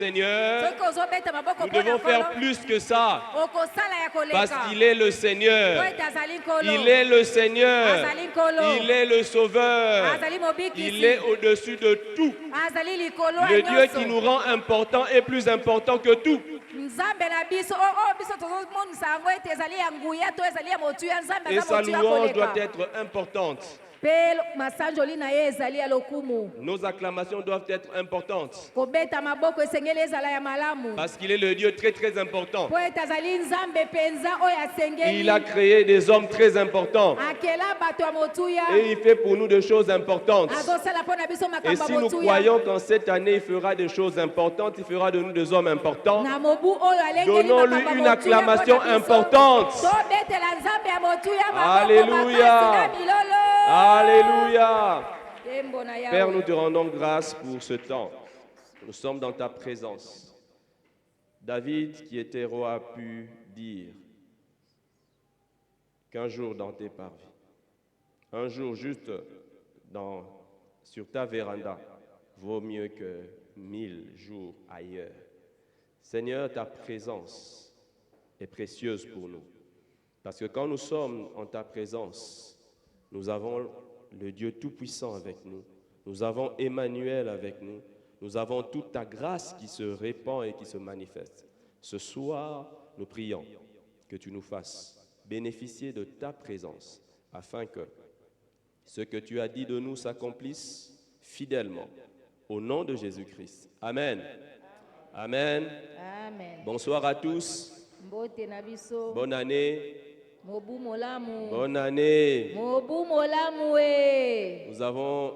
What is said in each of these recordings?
Seigneur, nous devons faire plus que ça, parce qu'il est le Seigneur, il est le Seigneur, il est le Sauveur, il est au-dessus de tout. Le Dieu qui nous rend important est plus important que tout. Et sa louange doit être importante. Nos acclamations doivent être importantes. Parce qu'il est le Dieu très très important. Il a créé des hommes très importants. Et il fait pour nous des choses importantes. Et si nous croyons qu'en cette année il fera des choses importantes, il fera de nous des hommes importants, donnons-lui une acclamation importante. Alléluia. Alléluia. Père, nous te rendons grâce pour ce temps. Nous sommes dans ta présence. David, qui était roi, a pu dire qu'un jour dans tes parvis, un jour juste sur ta véranda, vaut mieux que 1000 jours ailleurs. Seigneur, ta présence est précieuse pour nous. Parce que quand nous sommes en ta présence, nous avons le Dieu Tout-Puissant avec nous. Nous avons Emmanuel avec nous. Nous avons toute ta grâce qui se répand et qui se manifeste. Ce soir, nous prions que tu nous fasses bénéficier de ta présence afin que ce que tu as dit de nous s'accomplisse fidèlement. Au nom de Jésus-Christ. Amen. Amen. Amen. Bonsoir à tous. Bonne année. Bonne année. Nous avons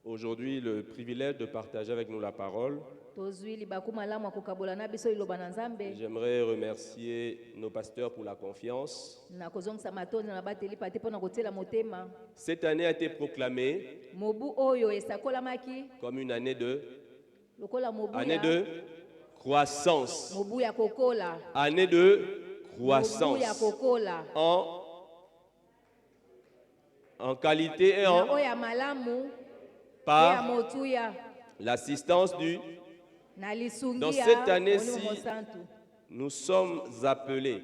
aujourd'hui le privilège de partager avec nous la parole. J'aimerais remercier nos pasteurs pour la confiance. Cette année a été proclamée comme une année de croissance. Année de croissance en qualité et par l'assistance du. Dans cette année-ci, nous sommes appelés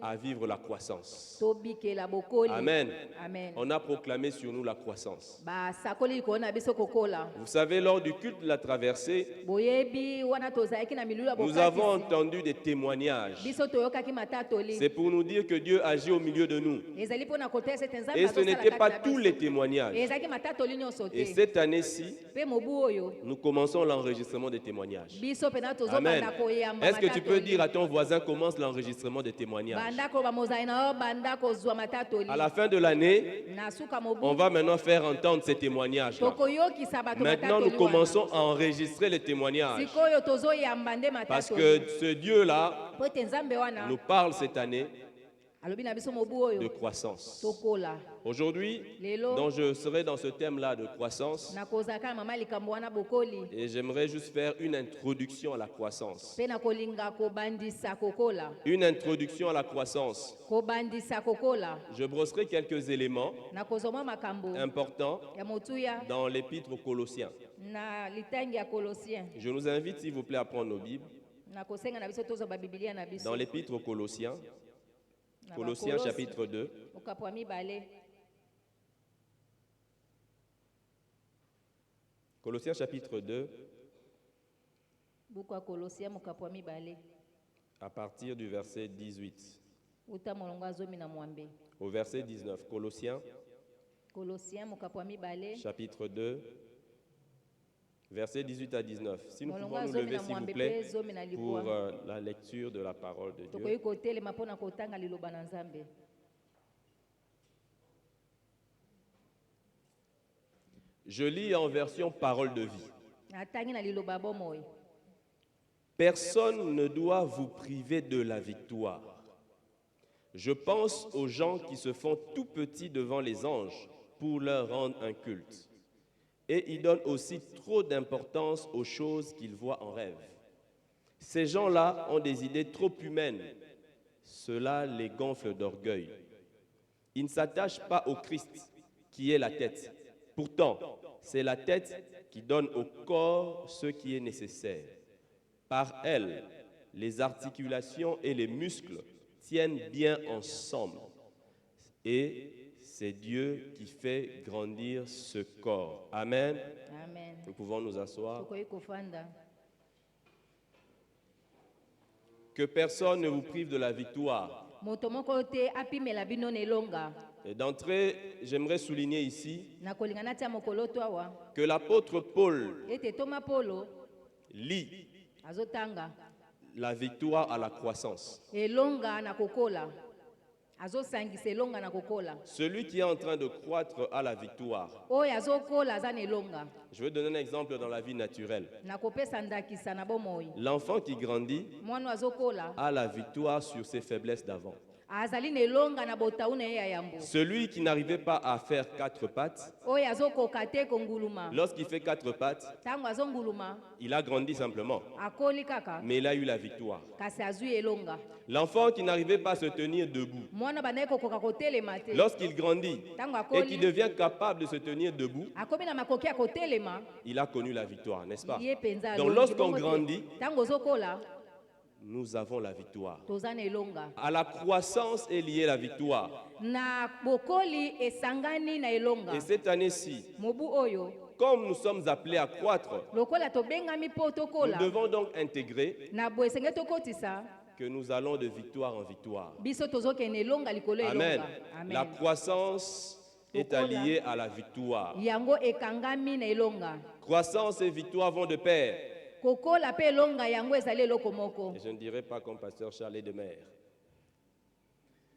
à vivre la croissance. Amen. On a proclamé sur nous la croissance. Vous savez, lors du culte de la traversée, nous avons entendu des témoignages. C'est pour nous dire que Dieu agit au milieu de nous. Et ce n'était pas tous les témoignages. Et cette année-ci, nous commençons l'enregistrement des témoignages. Amen. Est-ce que tu peux dire à ton voisin, commence l'enregistrement des témoignages? À la fin de l'année, on va maintenant faire entendre ces témoignages. Maintenant, nous commençons à enregistrer les témoignages. Parce que ce Dieu-là nous parle cette année de croissance. Aujourd'hui, donc je serai dans ce thème-là de croissance. Et j'aimerais juste faire une introduction à la croissance. Une introduction à la croissance. Je brosserai quelques éléments importants dans l'épître aux Colossiens. Je nous invite, s'il vous plaît, à prendre nos Bibles. Dans l'épître aux Colossiens. Colossiens chapitre 2. Colossiens chapitre 2. À partir du verset 18. Au verset 19. Colossiens chapitre 2. Versets 18 à 19. Si nous pouvons nous lever, s'il vous plaît, pour la lecture de la parole de Dieu. Je lis en version parole de vie. Personne ne doit vous priver de la victoire. Je pense aux gens qui se font tout petits devant les anges pour leur rendre un culte. Et ils donnent aussi trop d'importance aux choses qu'ils voient en rêve. Ces gens-là ont des idées trop humaines. Cela les gonfle d'orgueil. Ils ne s'attachent pas au Christ, qui est la tête. Pourtant, c'est la tête qui donne au corps ce qui est nécessaire. Par elle, les articulations et les muscles tiennent bien ensemble. Et c'est Dieu qui fait grandir ce corps. Amen. Amen. Nous pouvons nous asseoir. Tokoki kofanda. Que personne ne vous prive de la victoire. Moto moko te apimela bino na elonga. Et d'entrée, j'aimerais souligner ici Na kolingana tia mokolo to awa. que l'apôtre Paul Ete Toma Polo lie azotanga la victoire à la croissance. elonga na kokola. Azosangisa elonga na kokola. Celui qui est en train de croître à la victoire. Oyo azokola aza na elonga. Je vais donner un exemple dans la vie naturelle. Na kopesa ndakisa na bomoi. L'enfant qui grandit Mwana azokola a la victoire sur ses faiblesses d'avant. azali na elonga na botauna ye ya yambo. Celui qui n'arrivait pas à faire 4 pattes, Oyo azokoka te konguluma. lorsqu'il fait 4 pattes, Tango azonguluma il a grandi simplement, akoli kaka mais il a eu la victoire. kasi azwi elonga. L'enfant qui n'arrivait pas à se tenir debout, Mwana bandai kokoka kotelema te. lorsqu'il grandit Tango et qu'il akoli devient capable de se tenir debout, akomi na makoki ya kotelema il a connu la victoire, n'est-ce pas? ye penza Donc alongi. lorsqu'on Bongo te. grandit, Tango ozokola nous avons la victoire. toza na elonga. À la croissance est liée la victoire. Na bokoli esangani na elonga. Et cette année-ci, Mobu oyo comme nous sommes appelés à croître, lokola tobengami po nous tokola devons donc intégrer na boye esenge tokotisa que nous allons de victoire en victoire. biso tozokende elonga likolo Amen. elonga. La Amen. croissance est alliée à la victoire. Yango ekangami na elonga. Croissance et victoire vont de pair. Kokola pe elonga yango ezali eloko moko. Et je ne dirais pas comme pasteur Charles de Mer.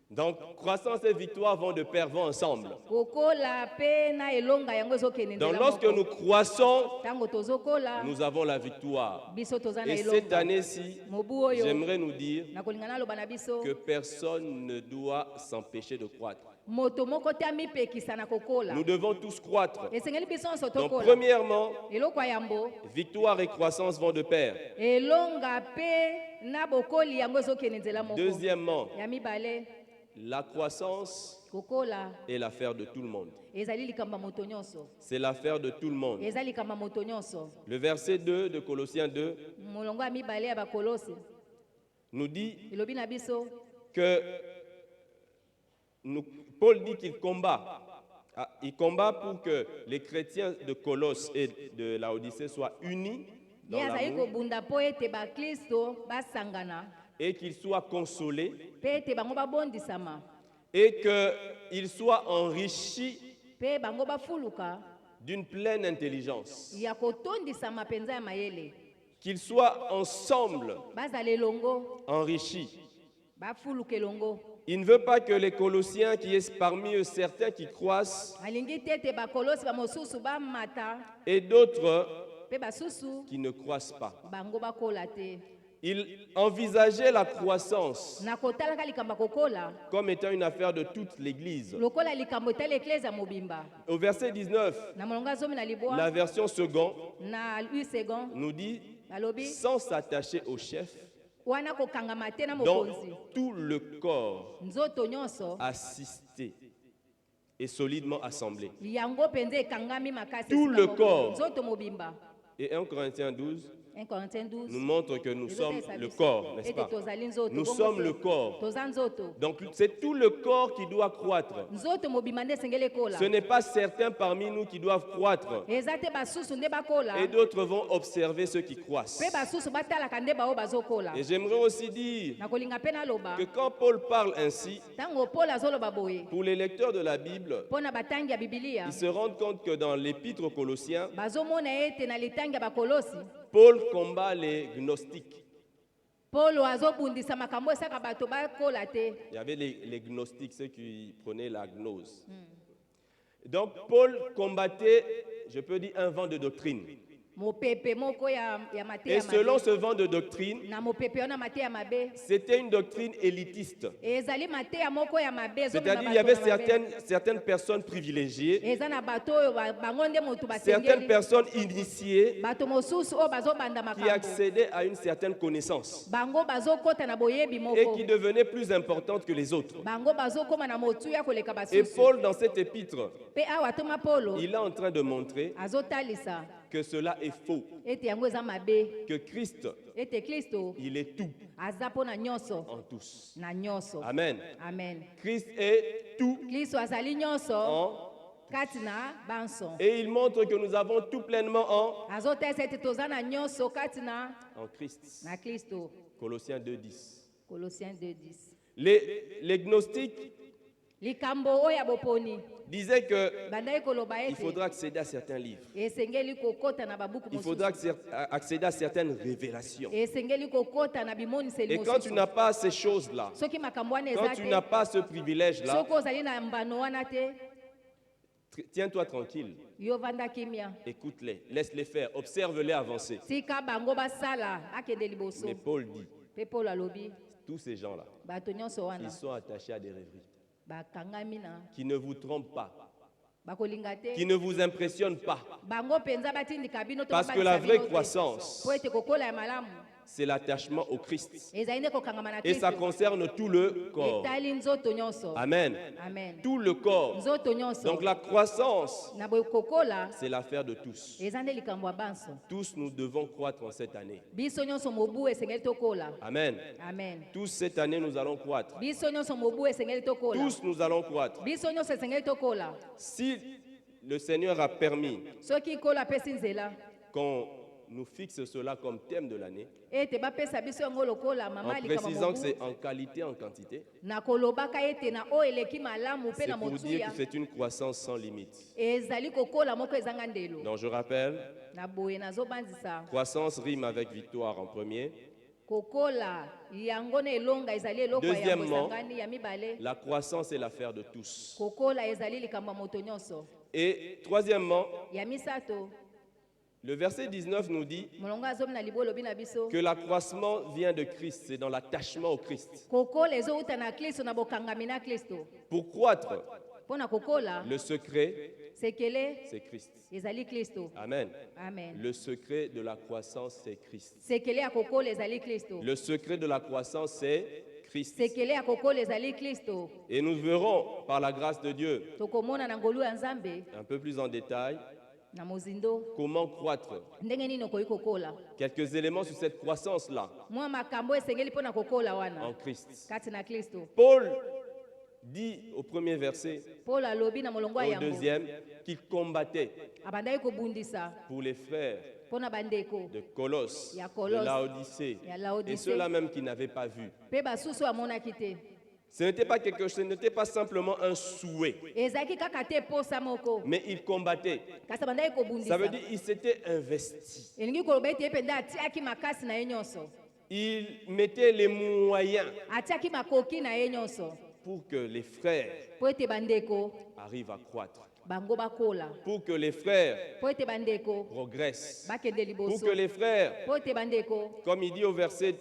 Donc, croissance et victoire vont de pair, vont ensemble. Kokola pe na elonga yango ezokende Donc, nzela lorsque moko. nous croissons, Tango tozokola nous avons la victoire. biso toza na Et cette elonga. année-ci, Mobu oyo j'aimerais nous dire na kolinga naloba na biso que personne ne doit s'empêcher de croître. moto moko te amipekisa na kokola. Nous devons tous croître. Esengeli biso nyonso Donc, tokola. premièrement, Eloko ya yambo victoire et croissance vont de pair. elonga pe na bokoli yango ezokende nzela moko. Deuxièmement, Ya mibale la croissance kokola est l'affaire de tout le monde. ezali likamba moto nyonso. C'est l'affaire de tout le monde. Ezali likamba moto nyonso. Le verset 2 de Colossiens 2 Molongo ya mibale ya bakolosi nous dit elobi na biso que Paul dit qu'il combat. Il combat pour que les chrétiens de Colosse et de Laodicée soient unis dans ye azali l'amour kobunda mpo ete baklisto basangana et qu'ils soient consolés mpe ete bango babondisama et qu'ils soient enrichis mpe bango bafuluka d'une pleine intelligence. ya kotondisama mpenza ya mayele. Qu'ils soient ensemble Bazala elongo enrichis. bafuluka elongo. Il ne veut pas que les Colossiens, qui est parmi eux certains qui croissent alingi te ete bakolosi bamosusu bamata et d'autres mpe basusu qui ne croissent pas. bango bakola te. Il envisageait la croissance Na kotalaka likambo ya kokola comme étant une affaire de toute l'Église. lokola likambo etali eklezia mobimba. Au verset 19, Na molongo ya zomi na la libwa version second na 8 second nous dit balobi sans s'attacher au chef, wana kokangama te na dont mokonzi tout le corps nzoto nyonso assisté et solidement assemblé. yango mpenza ekangami makasi Tout esika le moko. corps. Nzoto mobimba. Et 1 Corinthiens 12 1 Corinthiens 12 nous montre que nous sommes ezopesa le biso corps, n'est-ce ete pas? tozali nzoto. Nous Bongo sommes te. le corps. Toza nzoto. Donc c'est tout le corps qui doit croître. Nzoto mobimba nde esengeli ekola. Ce n'est pas certains parmi nous qui doivent croître eza te basusu nde bakola et d'autres vont observer ceux qui croissent. mpe basusu batalaka nde bao bazokola. Et j'aimerais aussi dire Na kolinga mpe naloba que quand Paul parle ainsi, ntango Paul azoloba boye pour les lecteurs de la Bible, mpo na batangi ya bibilia ils se rendent compte que dans l'épître aux Colossiens, bazomona ete na litangi ya bakolosi Paul combat les gnostiques. Paulo azobundisa makambo esaka bato bakola te. Il y avait les gnostiques, ceux qui prenaient la gnose. Donc Paul combattait, je peux dire, un vent de doctrine. Mopepe moko ya mate Et ya selon mabe. ce vent de doctrine, Na mopepe wana mate ya mabe. c'était une doctrine élitiste. Ezali mate ya moko ya mabe. ezomema C'est-à-dire il y bato avait na mabe. certaines personnes privilégiées, Eza na bato oyo bango nde motu certaines basengeli. personnes initiées Bato mosusu oyo bazobanda qui makambo. accédaient à une certaine connaissance Bango bazokota na boyebi et moko. qui devenaient plus importantes que les autres. Bango bazokoma na motu ya koleka Et basusu. Paul, dans cet épître, Pe awa toma Paulo il est en train de montrer azotalisa que cela est faux, ete yango eza mabe, que Christ, ete Kristo il est tout aza mpo na nyonso en tous. na nyonso. Amen. Amen. Christ est tout Kristo azali nyonso en kati na banso. et il montre que nous avons tout pleinement Azotesa ete toza na nyonso kati na en Christ. Kristo. Colossiens 2:10. Colossiens 2:10. Les gnostiques Likambo oyo ya boponi disaient que bandaki koloba il ete faudra accéder à certains livres. esengeli kokota na babuku Il faudra mosusu, accéder à certaines révélations. esengeli kokota na bimoniseli Et quand tu mosusu. n'as pas ces choses-là, Soki makambo wana quand eza tu te, n'as pas ce privilège-là, soki ozali na mbano wana te, tiens-toi tranquille, yo vanda kimia, écoute-les, laisse-les faire, observe-les avancer. tika bango basala akende liboso. Mais Paul dit, Mpe Paul alobi tous ces gens-là, bato nyonso wana ils sont attachés à des rêveries, bakangami na qui ne vous trompent pas, bakolinga te, qui ne vous impressionnent pas. bango penza batindika bino to Parce que babandisa la vraie bino te. croissance, Po ete kokola ya malamu c'est l'attachement au Christ. ezali nde kokangama na Et ça Kristo, concerne tout le corps. etali nzoto nyonso. Amen. Amen. Tout le corps. Nzoto nyonso. Donc la croissance, Na boye kokola c'est l'affaire de tous. eza nde likambo ya banso. Tous nous devons croître en cette année. Biso nyonso mobu esengeli tokola. Amen. Amen. Tous cette année, nous allons croître. Biso nyonso mobu esengeli tokola. Tous nous allons croître. Biso nyonso esengeli tokola. Si le Seigneur a permis Soki kola apesi nzela qu'on nous fixe cela comme thème de l'année, ete bapesa biso yango lokola en mama likama précisant que mobu c'est en qualité, en quantité, na kolobaka ete na oyo eleki malamu mpe c'est na pour dire motuya que c'est une croissance sans limite. ezali kokola moko ezanga ndelo. Donc je rappelle, Na boye nazobandisa croissance rime avec victoire en premier. kokola yango na elonga ezali eloko ya Deuxièmement, bosangani ya mibale. la croissance est l'affaire de tous. Kokola ezali likambo ya moto nyonso. Et troisièmement, Ya misato le verset 19 nous dit molongo azomi na libo olobi na biso que l'accroissement vient de Christ, c'est dans l'attachement au Christ. kokola ezowuta na Kristo na bokangami na Kristo. Pour croître, Mpo na kokola le secret, sekele c'est Christ. ezali Kristo. Amen. Amen. Le secret de la croissance, c'est Christ. Sekele ya kokola ezali Kristo. Le secret de la croissance, c'est Christ. Sekele ya kokola ezali Kristo. Et nous verrons, par la grâce de Dieu, Tokomona na ngolu ya Nzambe un peu plus en détail, na mozindo comment croître. ndenge nini okoki kokola. Quelques éléments sur cette croissance-là, Mwa makambo esengeli mpo na kokola en wana Christ. kati na Kristo. Paul dit au premier verset, Paul alobi na molongo ya au yango deuxième, qu'il combattait abandaki kobundisa pour les frères mpo na bandeko de Colosse, Ya de Colosse, Laodicée, ya Laodicée. et ceux-là même qui n'avaient pas vu. mpe basusu amonaki te. Ce n'était pas simplement un souhait, Ezalaki kaka te posa moko mais il combattait. kasi abandaki Ça veut kobundisa. dire qu'il s'était investi. Elingi koloba ete ye mpenza atiaki makasi na ye nyonso, Il mettait les moyens atiaki makoki na ye nyonso pour que les frères mpo ete bandeko arrivent à croître, bango bakola, pour que les frères mpo ete bandeko progressent, bakende pour liboso, que les frères, mpo ete bandeko comme il dit au verset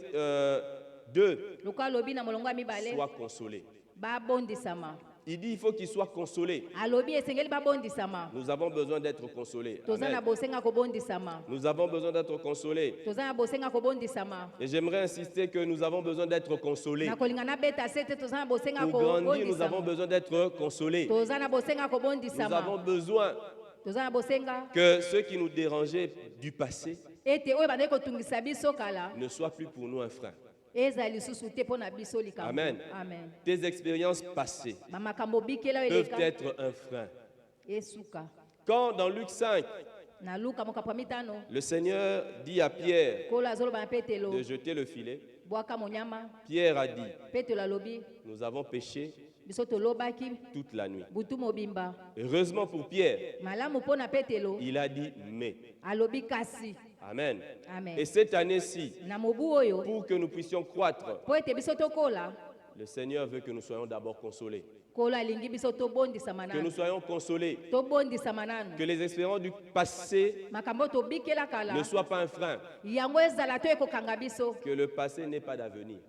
2, lokola alobi na molongo ya mibale soient consolés. babondisama. Il dit il faut qu'ils soient consolés. Alobi esengeli babondisama. Nous avons besoin d'être consolés. Toza na Amen. bosenga kobondisama. Nous avons besoin d'être consolés. Toza na bosenga kobondisama. Et j'aimerais insister que nous avons besoin d'être consolés. Na kolinga na beta sete toza na bosenga Pour grandir, nous avons kobondisama. besoin d'être consolés. Toza na bosenga Nous avons kobondisama. besoin Toza na bosenga que ceux qui nous dérangeaient du passé ete oyo bandeki kotungisa biso kala ne soient plus pour nous un frein. eza lisusu te mpo na biso likambo. Amen. Amen. Tes expériences passées Bamakambo bikela oyo peuvent eleka être un frein. esuka. Quand dans Luc 5, Na Luka mokapo ya mitano le Seigneur dit à Pierre kolo azoloba na Petelo de jeter le filet, bwaka monyama. Pierre a dit, Petelo alobi nous avons péché biso tolobaki toute la nuit. butu mobimba. Heureusement pour Pierre, Malamu mpo na Petelo il a dit mais. alobi kasi. Amen. Amen. Et cette année-ci, Na mobu oyo pour que nous puissions croître, mpo ete biso tokola le Seigneur veut que nous soyons d'abord consolés. kolo alingi biso tobondisama Que nous nanu, soyons consolés. tobondisama nanu. Que les expériences du passé Makambo tobikela kala ne soient pas un frein. yango ezala to ekokanga biso Que le passé n'ait pas d'avenir.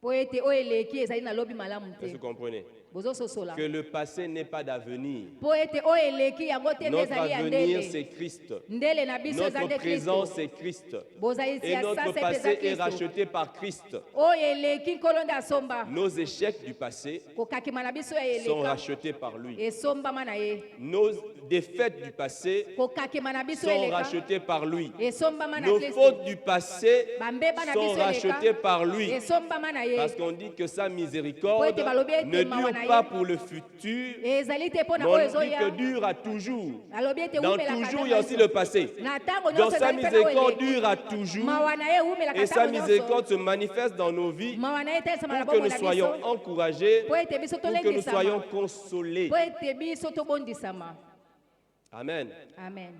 mpo ete oyo eleki ezali na lobi malamu Est-ce que te. vous comprenez? bozososola que le passé n'est pas d'avenir. po ete oyo eleki yango te nde Notre ezali ya avenir, ndele c'est Christ. ndele na biso eza Notre nde présent, kristo c'est Christ. bozalisi Et ya notre sasa ete eza passé est kristo racheté par Christ. oyo eleki nkolo nde asomba Nos échecs du passé kokakima na biso ya sont eleka rachetés par lui. esombama na ye Nos défaites du passé kokakima na biso sont eleka rachetés par lui. esombama na Nos kristo fautes du passé bambeba na sont biso rachetées eleka par lui. esombama na ye Parce qu'on dit que sa miséricorde Po ete balobi ete ne mawa na dure ye. pas pour le futur, ezali te mpo na mais oyo on dit que ezoya dure à toujours. alobi ete Dans ewumelaka toujours, ntango il y a aussi nyonso. le passé. na ntango Donc nyonso sa ezali mpe na miséricorde oyo dure à eleki toujours. mawa na ye ewumelaka Et sa ntango nyonso miséricorde se manifeste dans nos vies mawa na ye etalisa na pour que bomoi nous na soyons biso encouragés, po ete biso pour que nous soyons tolendisama consolés. po ete biso tobondisama Amen. amen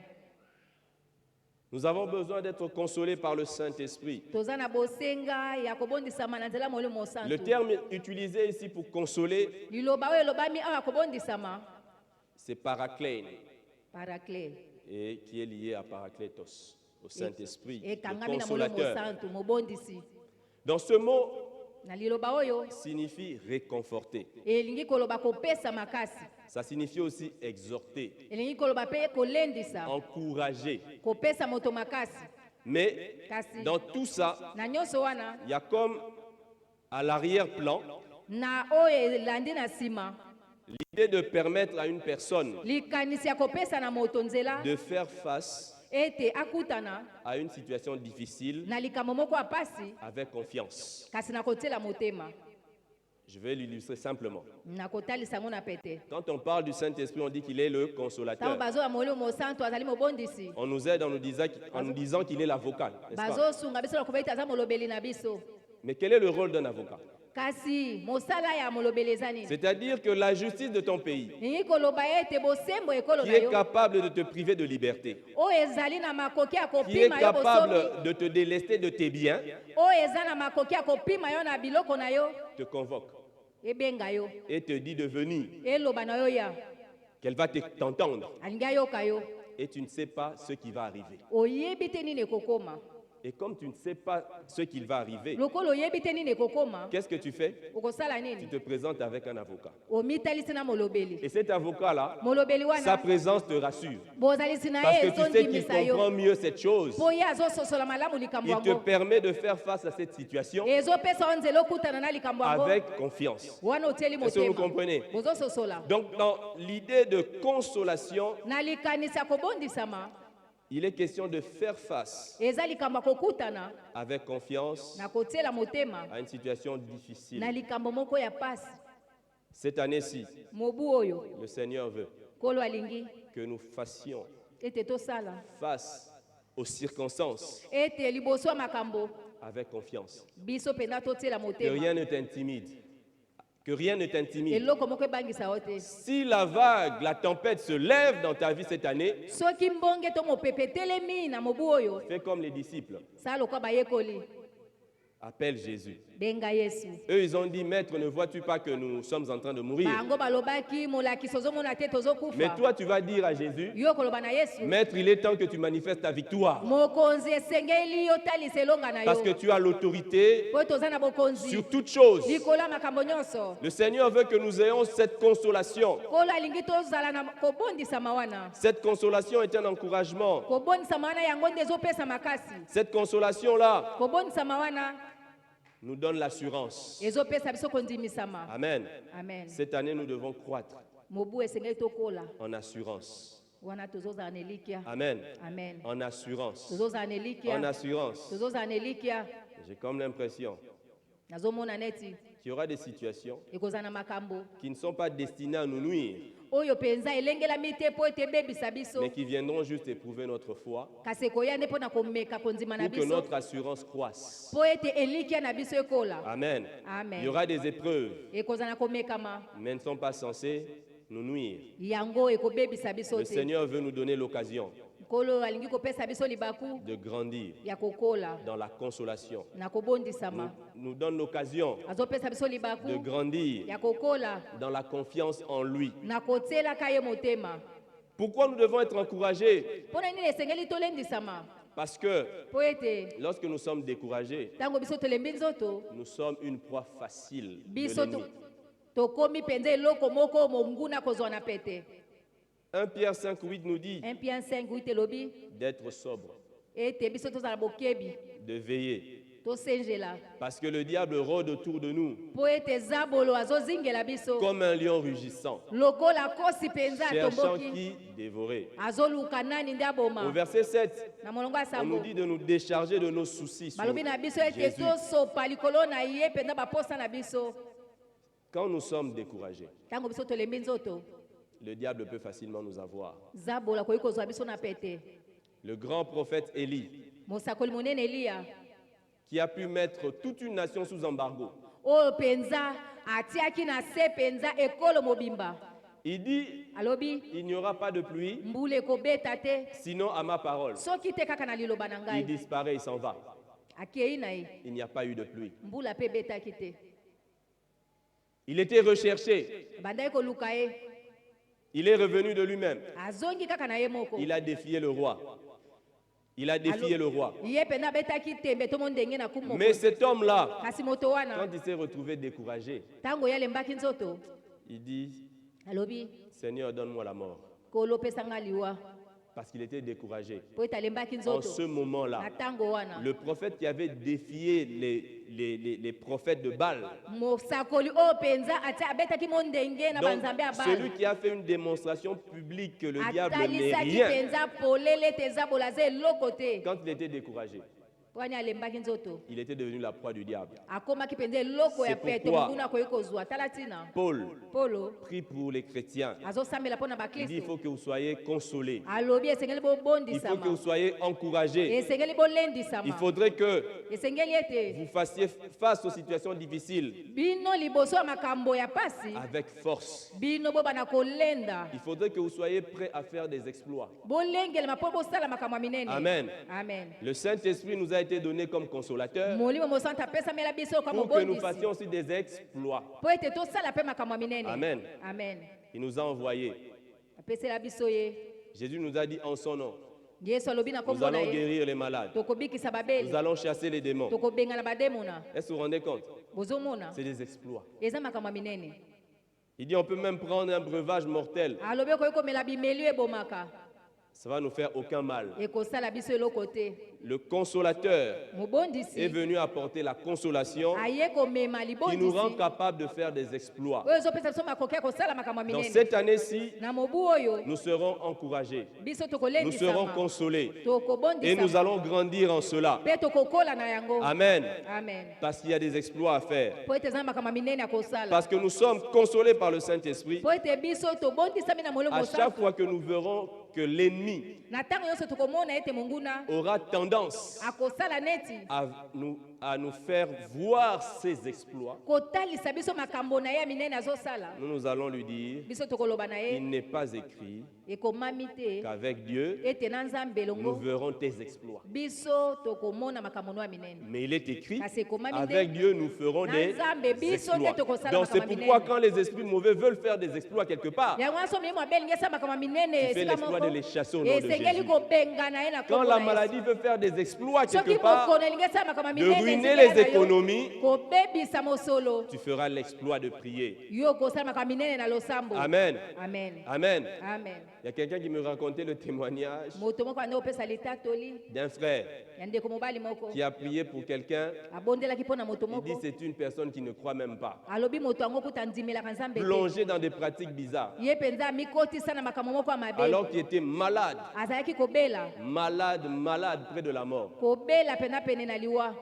Nous avons besoin d'être consolés par le Saint-Esprit. toza na bosenga ya kobondisama na nzela molimo Le mosantu terme utilisé ici pour consoler, liloba oyo elobami awa kobondisama c'est paraclène, parakle et qui est lié à Paraclétos, au Saint-Esprit, le ekangami na molimo consolateur. mosantu mobondisi Donc ce mot na liloba oyo signifie réconforter. elingi koloba kopesa makasi Ça signifie aussi exhorter, elingi koloba mpe kolendisa encourager. kopesa moto makasi Mais kasi dans tout ça, na nyonso wana il y a comme à l'arrière-plan na oyo elandi na nsima l'idée de permettre à une personne likanisi ya kopesa na moto nzela de faire face ete akutana à une situation difficile na likambo moko ya pasi avec confiance. kasi na kotiela motema Je vais l'illustrer simplement. na kotalisa yango na pete Quand on parle du Saint-Esprit, on dit qu'il est le ntango consolateur. bazoya molimo mosantu azali mobondisi On nous aide en nous disant qu'il est l'avocat, n'est-ce pas? bazosunga biso na koba ete aza molobeli na biso Mais quel est le rôle d'un avocat? kasi mosala ya molobeli eza nini C'est-à-dire que la justice de ton pays, lingi koloba ete bosembo ekolo qui na est yo capable de te priver de liberté, oyo ezali na makoki ya qui est kopima yo bosomi capable de te délester de tes biens, oyo eza na makoki ya kopima yo na biloko na yo te convoque ebenga yo et te dit de venir, eloba na yo ya qu'elle va t'entendre, alingi ayoka yo et tu ne sais pas ce qui va arriver. oyebi te nini ekokoma Et comme tu ne sais pas ce qu'il va arriver, lokola oyebi te nini ekokoma qu'est-ce que tu fais? okosala Tu nini te présentes avec un avocat. omitalisi na molobeli Et cet avocat-là, molobeli sa wana présence te rassure. bozalisi na Parce ye que tu sais qu'il ezondimisa yo comprend mieux cette chose. mpo ye azososola malamu likambo Il te yango permet de faire face à cette situation ezopesa yo nzela okutana na likambo yango avec confiance. wana otieli Est-ce que vous motema comprenez? bozososola Donc, dans l'idée de consolation, na likanisi ya kobondisama il est question de faire face eza likambo ya kokutana avec confiance na kotiela motema à une situation na difficile. likambo moko ya pasi Cette année-ci, mobu oyo le Seigneur veut nkolo alingi que nous fassions ete tosala face aux circonstances ete liboso ya makambo avec confiance. biso mpenza totiela Que motema rien ne t'intimide. Que rien ne t'intimide. eloko moko ebangisa yo te Si la vague, la tempête se lève dans ta vie cette année, soki mbonge to mopepe etelemi na mobu oyo fais comme les disciples. sala lokwa bayekoli Appelle Jésus. benga yesu Eux, ils ont dit, Maître, ne vois-tu pas que nous sommes en train de mourir? bango balobaki molakisi ozomona te Mais tozokufa toi, tu vas dire à Jésus, yo koloba na yesu Maître, il est temps que tu manifestes ta victoire. mokonzi esengeli yotalisa elonga na Parce yo que tu as l'autorité po toza na bokonzi sur toutes choses. likolo ya makambo nyonso Le Seigneur veut que nous ayons cette consolation. nkolo alingi tozala na kobondisama wana Cette consolation est un encouragement. kobondisama wana yango nde ezopesa makasi Cette consolation-là kobondisama wana nous donne l'assurance. ezopesa biso kondimisama Amen. amen Cette année, nous devons croître mobu esengeli tokola en assurance. wana tozozala na elikya Amen. amen En assurance. tozozala na En elikya assurance. tozozala na elikya J'ai comme l'impression nazomona neti qu'il y aura des situations ekozala na makambo qui ne sont pas destinées à nous nuire, oyo mpenza elengelami te mpo ete ebebisa biso mais qui viendront juste éprouver notre foi kasi ekoya nde mpo na komeka kondima na pour que biso notre assurance croisse. mpo ete elikya na biso ekola Amen. Amen. Il y aura des épreuves, ekozala na komekama mais ne sont pas censées nous nuire. yango ekobebisa biso Le te Seigneur veut nous donner l'occasion nkolo alingi kopesa biso libaku de grandir ya kokola dans la consolation. na kobondisama Nous donne l'occasion azopesa biso de libaku grandir ya kokola dans la confiance en lui. na kotielaka ye motema Pourquoi nous devons être encouragés? mpo na nini esengeli tolendisama Parce que mpo ete lorsque nous sommes découragés, ntango biso tolembi nzoto nous sommes une proie facile de biso l'ennemi. tokomi mpenza eloko moko monguna kozwa na pete. 1 Pierre 5:8 nous dit 1 Pierre 5:8 elobi d'être sobre, ete biso tozala bokebi de veiller. tosenjela Parce que le diable rôde autour de nous po ete zabolo azozingela biso comme un lion rugissant, lokola kosi mpenza cherchant atomboki qui dévorer. azoluka nani nde Au aboma. verset 7, Na molongo ya on nous sambo dit de nous décharger de nos soucis sur balobi na biso ete Jésus. tosopa likolo na ye mpenza baposa na biso. Quand nous sommes découragés, Ntango biso tolembi nzoto le diable peut facilement nous avoir. zabola koyi kozwa biso na pete. Le grand prophète Élie, Mosakoli monene Eliya qui a pu mettre toute une nation sous embargo, oyo mpenza atiaki na se mpenza ekolo mobimba il dit, alobi il n'y aura pas de pluie, mbula ekobeta te sinon à ma parole. soki te kaka na liloba na Il ngai. disparaît, il s'en va. Akei na ye Il n'y a pas eu de pluie. mbula mpe ebetaki te. Il était recherché. Bandaki koluka ye Il est revenu de lui-même. azongi kaka na ye moko. Il a défié le roi. Il a défié le roi. Ye mpenza abetaki tembe tomo ndenge na kumu Mais cet homme-là, kasi moto quand wana il s'est retrouvé découragé, ntango ye alembaki nzoto il dit, alobi Seigneur, donne-moi la mort. kolo opesanga liwa Parce qu'il était découragé. po ete alembaki En nzoto ce moment-là, na ntango wana le prophète qui avait défié les prophètes de Baal, mosakoli oyo mpenza ati abetaki mo ndenge na donc banzambe ya celui bala qui a fait une démonstration publique que le diable n'est atalisaki rien, mpenza polele ete ezabola aza eloko te quand il était découragé, wani alembaki nzoto il était devenu la proie du diable. akomaki mpenza eloko ya C'est pete pourquoi monguna akoki kozwa tala ntina Paul polo prie pour les chrétiens. azosambela mpo na Il dit, il faut baklisto que vous soyez consolés. alobi esengeli Il faut que vous bobondisama soyez encouragés. esengeli Il bolendisama faudrait que esengeli ete vous fassiez face aux situations difficiles bino liboso ya makambo ya pasi avec force. bino bobana kolenda Il faudrait que vous soyez prêts à faire des exploits. bolengelema mpo bosala makambo ya minene. Amen. Amen. Le Saint-Esprit nous a été donné comme consolateur molimo mosantu apesamela biso kwa pour que nous mobondisi fassions aussi des exploits. mpo ete tosala mpe makambo ya minene. Amen. Amen. Il nous a envoyés. apesela biso ye Jésus nous a dit en son nom, yesu alobi na nous kombo na allons ye guérir les malades. tokobikisa Nous babeli allons chasser les démons. tokobengana bademona. Est-ce que vous vous rendez compte? bozomona C'est des exploits. eza makambo ya minene. Il dit on peut même prendre un breuvage mortel. alobi okoki komela bimeli ebomaka Ça va nous faire aucun mal. ekosala biso eloko te. Le consolateur est mobondisi venu apporter la consolation aye komema qui nous rend libondisi capables de faire des exploits. oyo ezopesa biso makoki ya kosala makambo ya Dans minene. cette année-ci, na mobu oyo nous serons encouragés, biso nous serons tokolendisama consolés et nous tokobondisama allons grandir en cela. mpe tokokola na yango. Amen. Amen. Parce qu'il y a des exploits à faire. po ete eza na makambo ya minene ya kosala Parce que nous sommes consolés par le Saint-Esprit po ete biso tobondisami na molimo à chaque mosantu fois que nous verrons que l'ennemi na ntango nyonso tokomona ete monguna aura tendance akosala neti à nous faire voir ses exploits. kotalisa biso makambo na ye ya minene azosala. Nous allons lui dire, biso tokoloba na il ye n'est pas écrit ekomami te qu'avec Dieu, ete na nzambe nous elongo verrons tes exploits. biso tokomona makambo no ya minene. Mais il est écrit, Kasi ekomami avec nde Dieu, nous ferons na des nzambe biso nde exploits. tokosala Donc c'est makambo ya pourquoi minene. quand les esprits mauvais veulent faire des exploits quelque part, yango wana so molimo abelingi esala makambo ya minene tu fais esika l'exploit moko de les chasser au nom de esengeli Jésus. kobengana ye na Quand kombo la na Yesu. maladie veut faire des exploits soki quelque part, mokono elingi esala makambo ya de minene ruiner esengeli les na yo, économies, kobebisa mosolo tu feras l'exploit de prier. yo kosala makambo ya minene na losambo. Amen. Amen. Amen. Amen. Il y a quelqu'un qui me racontait le témoignage moto moko ande opesa litatoli d'un frère ya ndeko mobali moko qui a prié pour quelqu'un. abondelaki mpo na moto Il dit moko c'est une personne qui ne croit même pas. alobi moto yango kuta ndimelaka nzambe te. Plongé dans des pratiques bizarres. ye mpenza amikotisa na makambo moko ya mabe Alors qu'il était malade, azalaki kobela malade près de la mort. kobela pena pene na liwa.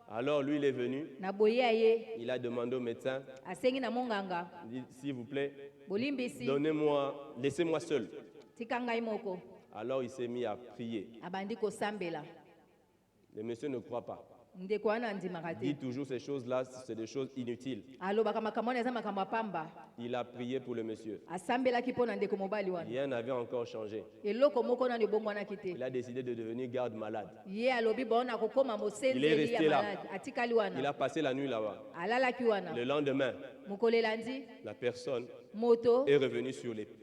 Alors lui, il est venu, na boye ya ye il a demandé au médecin, asengi na monganga il dit, s'il vous plaît, bolimbisi donnez-moi, laissez-moi seul. tika ngai moko. Alors il s'est mis à prier. abandi kosambela Le monsieur ne croit pas. ndeko wana andimaka Il dit te toujours ces choses-là, c'est des choses inutiles. alobaka makambo wana eza makambo ya pamba. Il a prié pour le monsieur. asambelaki mpo na ndeko mobali wana Rien n'avait encore changé. eloko moko nani ebongwanaki te. Il a décidé de devenir garde-malade. ye alobi bona kokoma Il est mosenzeli resté ya là. malade atikali Il wana a passé la nuit là-bas. alalaki wana Le lendemain, mokolo elandi la personne moto est revenu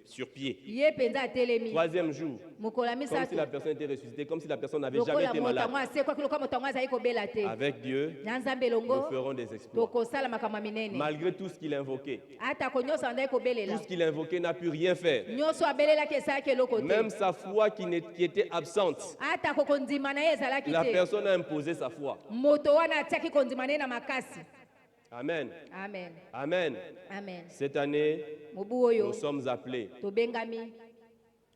sur pied. ye mpenza atelemi Troisième jour, mokolo ya comme si misato la personne était ressuscitée, comme si la personne n'avait jamais lokola été moto malade. yango asekwaki lokola moto yango azali kobela te Avec Dieu, na nzambe nous elongo ferons des exploits. tokosala makambo ya minene Malgré tout ce qu'il invoquait, atako nyonso andaki kobelela tout ce qu'il invoquait n'a pu rien faire. nyonso abelelaki esalaki eloko te Même sa foi qui était absente, atako kondima na ye ezalaki la te personne a imposé sa foi. moto wana atiaki kondima na ye na makasi Amen. amen Amen. amen Cette année, mobu oyo nous sommes appelés tobengami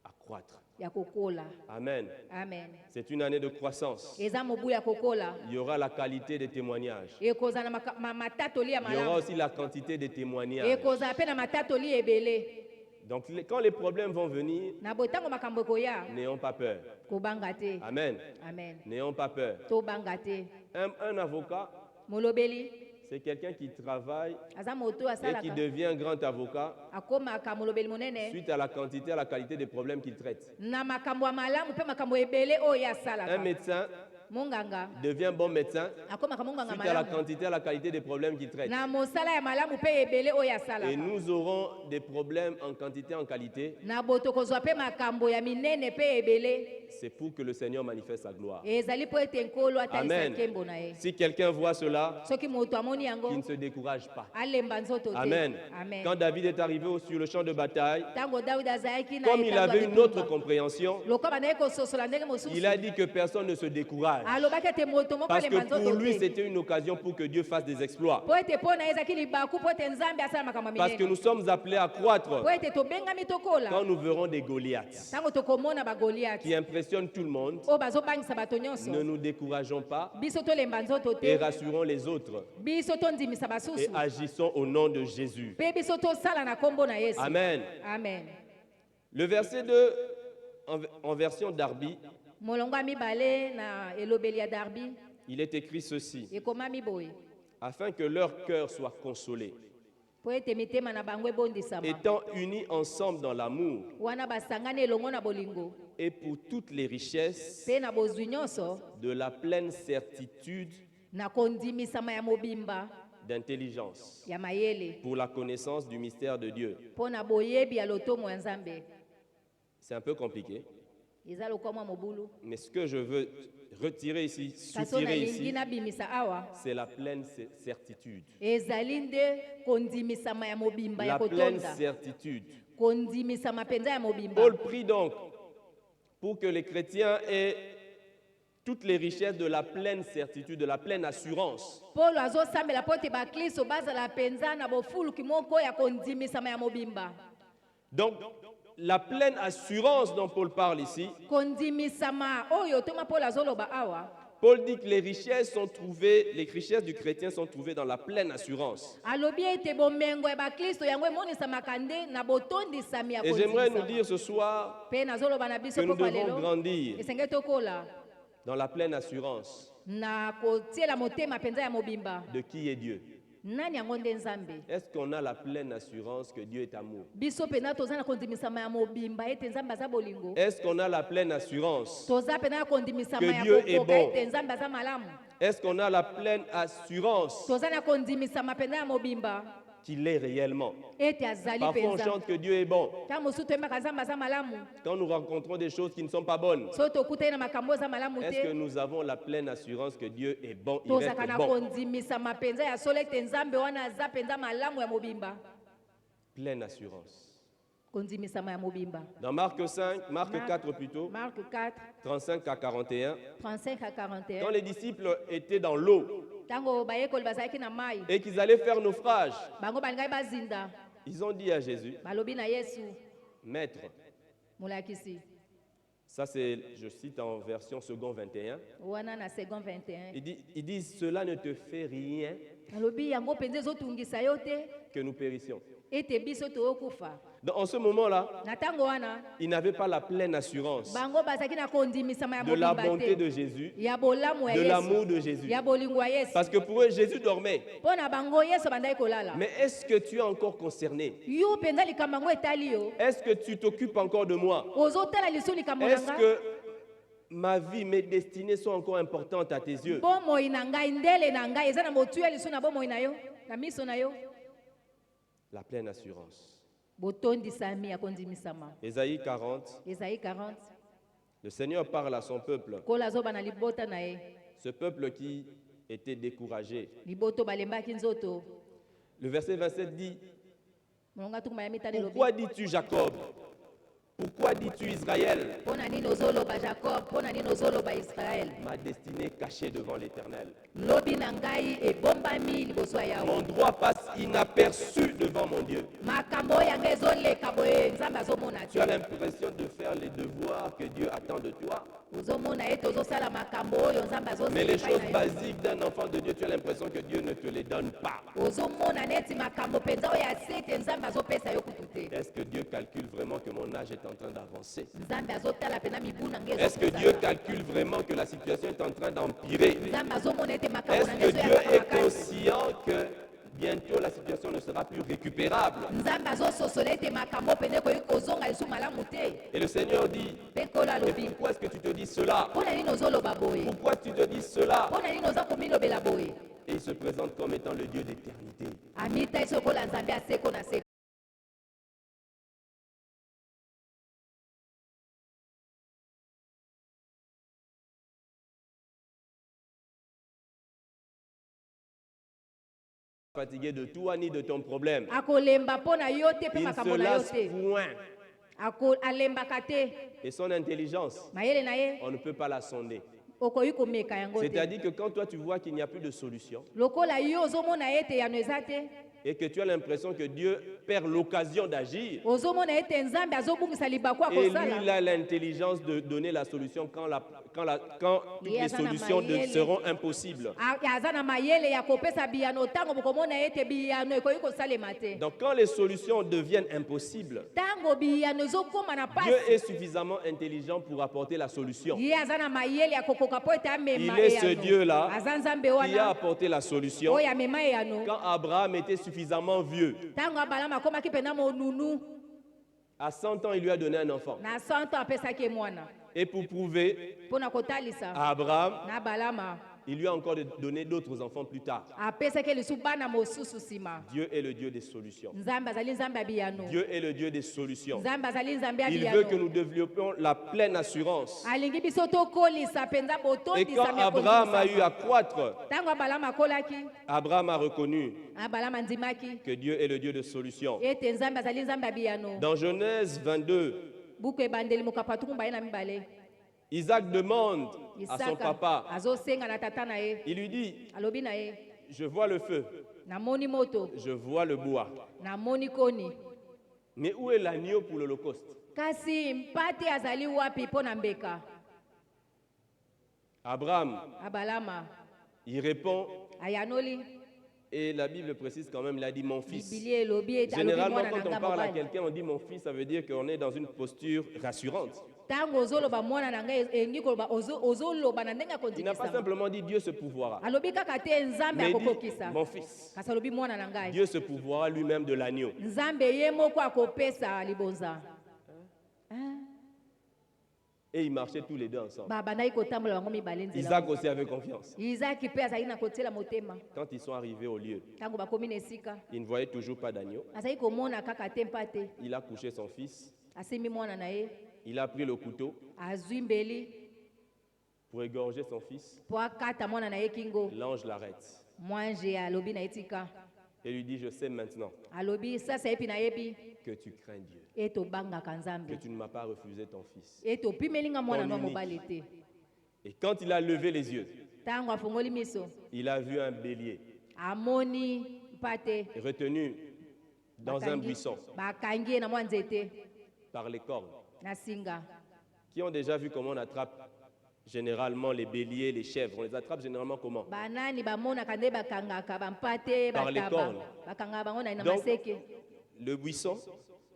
à croître. ya kokola Amen. amen C'est une année de croissance. eza mobu ya kokola Il y aura la qualité des témoignages. ekozala na matatoli ya Il y aura malamu aussi la quantité des témoignages. ekozala mpe na matatoli ebele Donc, quand les problèmes vont venir, na botango makambo ekoya n'ayons pas peur. kobanga te Amen. amen N'ayons pas peur. tobanga te Un avocat, molobeli c'est quelqu'un qui travaille aza moto et qui asalaka devient grand avocat akomaka molobeli monene suite à la quantité, à la qualité des problèmes qu'il traite. na makambo ya malamu mpe makambo ebele oyo ye Un asalaka médecin monganga devient bon médecin akomaka monganga suite à la malamu quantité, à la qualité des problèmes qu'il traite. na mosala ya malamu mpe ebele oyo Et asalaka nous aurons des problèmes en quantité, en qualité. na boto kozwa mpe makambo ya minene mpe ebele C'est pour que le Seigneur manifeste sa gloire. ezali mpo ete nkolo atalisa Amen. nkembo na ye Si quelqu'un voit cela, soki moto amoni qu'il yango ne se décourage pas. alemba nzoto te Amen. amen Quand David est arrivé sur le champ de bataille, ntango dawidi azalaki na comme il etango avait ya une autre bitumba, compréhension, lokola bandaki kososola ndenge mosusu il a dit que personne ne se décourage. alobaki ete moto moko Parce alemba que pour nzoto lui, te c'était une occasion pour que Dieu fasse des exploits. mpo ete mpo na ye ezalaki libaku mpo ete nzambe asala makambo ya Parce que minene nous sommes appelés à croître mpo ete tobengami tokola quand nous verrons des Goliaths ntango tokomona qui bagoliati impressionnent tout le monde. oyo bazobangisa bato nyonso Ne nous décourageons pas biso tolemba nzoto et te rassurons les autres biso tondimisa et basusu agissons au nom de Jésus. mpe biso tosala na nkombo na yesu Amen. amen Le verset 2 en version Darby, molongo ya mibale na elobeli ya darbi il est écrit ceci: ekomami boye afin que leur cœur soit consolé, mpo ete mitema na bango ebondisama étant unis ensemble dans l'amour wana basangani elongo na bolingo et pour toutes les richesses mpe na bozwi nyonso de la pleine certitude na kondimisama ya mobimba d'intelligence, ya mayele pour la connaissance du mystère de Dieu. mpo na boyebi ya lotomo ya nzambe C'est un peu compliqué, eza lokamwa mobulu mais ce que je veux retirer ici, kasi soutirer nalingi ici, nabimisa awa c'est la pleine certitude. ezali nde kondimisama ya mobimba ya La pleine kotonda certitude. kondimisama mpenza ya mobimba Paul prie donc pour que les chrétiens aient toutes les richesses de la pleine certitude, de la pleine assurance. polo azosambela mpo ete baklisto bazala mpenza na bofuluki moko ya kondimisama ya mobimba Donc, la pleine assurance dont Paul parle ici, kondimisama oyo toma polo azoloba awa Paul dit que les richesses du chrétien sont trouvées dans la pleine assurance. alobi ete bomengo ya baklisto yango emonisamaka nde na botondisami ya Et j'aimerais nous kondimisama dire ce soir mpe nazoloba na que biso nous mpo devons lelo grandir esengeli tokola dans la pleine assurance na kotiela motema mpenza ya mobimba de qui est Dieu. nani yango nde nzambe Est-ce qu'on a la pleine assurance que Dieu est amour? biso mpenza toza na kondimisama ya mobimba ete nzambe aza bolingo Est-ce qu'on a la pleine assurance? toza mpenza na kondimisama Que ya Dieu est kokoka bon. ete nzambe aza malamu Est-ce qu'on a la pleine assurance toza na kondimisama mpenza ya mobimba qu'il est réellement? ete azali Parfois on mpenza chante que Dieu est bon. ntango mosusu toyembaka nzambe aza malamu Quand nous rencontrons des choses qui ne sont pas bonnes, soki tokutani na makambo oyo eza malamu est-ce que te nous avons la pleine assurance que Dieu est bon, il tozalaka reste na bon? kondimisama mpenza ya solo ete nzambe wana aza mpenza malamu ya mobimba Pleine assurance. kondimisama ya mobimba Dans Marc 4 plutôt, Marc 4 35 à 41, 35 à quand 41 les disciples étaient dans l'eau ntango bayekoli bazalaki na mai et qu'ils allaient faire naufrage, bango balingaki bazinda ils ont dit à Jésus, balobi na yesu Maître, molakisi ça c'est, je cite en version second 21, wana na second 21 il dit, cela ne te fait rien alobi yango mpenza ezotungisa yo te que nous périssions. ete biso toyokufa En ce moment-là, na ntango wana ils n'avaient pas la pleine assurance bango bazalaki na kondimisama ya de la mobimba bonté te de Jésus, ya bolamu ya de yesu l'amour de Jésus. ya bolingo ya yesu Parce que pour eux, Jésus dormait. mpo na bango yesu bandaki kolala Mais est-ce que tu es encore concerné? yo mpenza likambo yango etali yo Est-ce que tu t'occupes encore de moi? ozotala lisu likambo na Est-ce nga que ma vie, mes destinées sont encore importantes à tes yeux? bomoi na ngai ndele na ngai eza na motuya lisu na bomoi na yo na miso na yo La pleine assurance. botondisami ya kondimisama. Ésaïe 40, Esaïe 40. le Seigneur parle à son peuple, Kola azoba na libota na ye. ce peuple qui était découragé. Liboto balembaki nzoto. Le verset 27 dit, Molonga tukuma ya mitane lobi. pourquoi dis-tu Jacob? Pourquoi dis-tu Israël? Pona nini ozoloba Jacob, pona nini ozoloba Israël. Ma destinée est cachée devant l'Éternel. Lobi na ngai ebombami liboso ya Mon Yawe. droit passe inaperçu devant mon Dieu. Makambo yanga ezoleka boye nzambe azomona Tu as te. l'impression de faire les devoirs que Dieu attend de toi. Ozomona ete ozosala makambo oyo nzambe Mais les azosala choses epai na yo. basiques d'un enfant de Dieu, tu as l'impression que Dieu ne te les donne pas. Ozomona neti makambo mpenza oyo ya sete nzambe azopesa yo kutu te. Est-ce que Dieu calcule vraiment que mon âge est en train d'avancer? Nzambe azotala pena mibu na ngai Est-ce que ezokosala. Dieu calcule vraiment que la situation est en train d'empirer? Nzambe azomona ete makambo Est-ce na que ngai Dieu ezoyaka est makasi. conscient que bientôt la situation ne sera plus récupérable? Nzambe azososola ete makambo pene koyi kozonga lisusu malamu te. Et le Seigneur dit, Mpe nkolo mais alobi pourquoi est-ce que tu te dis cela? mpona nini ozoloba boye, Pourquoi tu te dis cela? mpona nini oza komilobela boye. Et il se présente comme étant le Dieu d'éternité. Amita esi lokola nzambe aseko na seko. Fatigué de toi ni de ton problème. Akolemba mpona yo te mpe Il makambo se na yo lasse te. point. Alembaka te. Et son intelligence, Mayele na ye on ne peut pas la sonder. okoyi komeka yango te. C'est-à-dire que quand toi tu vois qu'il n'y a plus de solution Lokola yo ozomona ete yano eza te, et que tu as l'impression que Dieu perd l'occasion d'agir, ozomona ete nzambe azobungisa libaku ya et lui il kosala. a l'intelligence de donner la solution quand toutes les Yezana solutions mayele. seront impossibles. Aza na mayele ya kopesa biyano ntango bokomona ete biyano ekoki kosalema te. Donc quand les solutions deviennent impossibles, Ntango biyano ezokóma na Dieu pasi, est suffisamment intelligent pour apporter la solution. ye aza na mayele ya kokoka po ete amema Il est ce eyano. Dieu-là Aza nzambe qui a wana apporté la solution oyo amema eyano. quand Abraham était suffisamment vieux. Ntango abalama akomaki mpena monunu, À 100 ans, il lui a donné un enfant. na 100 ans apesaki ye mwana Et pour prouver mpo na kotalisa à Abraham, na balama il lui a encore donné d'autres enfants plus tard. apesaki lisusu bana mosusu nsima. Dieu est le Dieu des solutions. Nzambe azali nzambe ya biyano. Dieu est le Dieu des solutions. Nzambe azali nzambe ya Il veut que biyano. nous développions la pleine assurance. Alingi biso tokolisa mpenza Et botondisa quand Abraham a eu à croître, ntango abalama akolaki, Abraham a reconnu abalama andimaki que Dieu est le Dieu des solutions. ete nzambe azali nzambe ya biyano. Dans Genèse 22, Buku ebandeli mokapatuku mbaye na mibale. Isaac demande à son Isaka papa, azosenga na tata na ye, il lui dit, alobi na ye, je vois le feu, namoni moto, je vois le bois, namoni koni, mais où est l'agneau pour l'Holocauste? kasi mpate azali wapi mpo na mbeka. Abraham, Abalama il répond, ayanoli, et la Bible précise quand même, il a dit mon fils. bibili elobi ete alobi Généralement, mwana na quand on nga parle à mobali. quelqu'un, on dit mon fils, ça veut dire qu'on est dans une posture rassurante. Ntango ozoloba mwana na ngai elingi koloba ozoloba na ndenge ya Il n'a pas kondimisa. simplement dit Dieu se pourvoira, Alobi kaka te nzambe mais il dit akokokisa, mon fils. kasi alobi mwana na ngai. Dieu se pourvoira lui-même de l'agneau. Nzambe ye moko akopesa libonza. Et ils marchaient tous les deux ensemble. Babandaki kotambola bango mibale nzela. Isaac aussi avait confiance. Isaki mpe azali na kotiela motema. Quand ils sont arrivés au lieu, Ntango bakomi na esika, il ne voyait toujours pas d'agneau. azali komona kaka te mpa te. Il a couché son fils, Asimbi mwana na ye, il a pris le couteau azwi mbeli pour égorger son fils. mpo akata mwana na ye kingo. L'ange l'arrête Mwanje alobi na etika. et lui dit, je sais maintenant Alobi sasa yebi na yebi que tu crains Dieu, e tobangaka que Nzambe. tu ne m'as pas refusé ton fils. E topimelinga mwana Ton no unique. mobali te. Et quand il a levé les yeux, Ntango afungoli miso, il a vu un bélier amoni mpate retenu dans un buisson bakangi ye na mwa nzete par les cornes. na singa. Qui ont déjà vu comment on attrape généralement les béliers, les chèvres? On les attrape généralement comment? Banani bamonaka nde bakangaka bampate Par les bataba cornes. bakangaka bango na Donc, maseke. Le buisson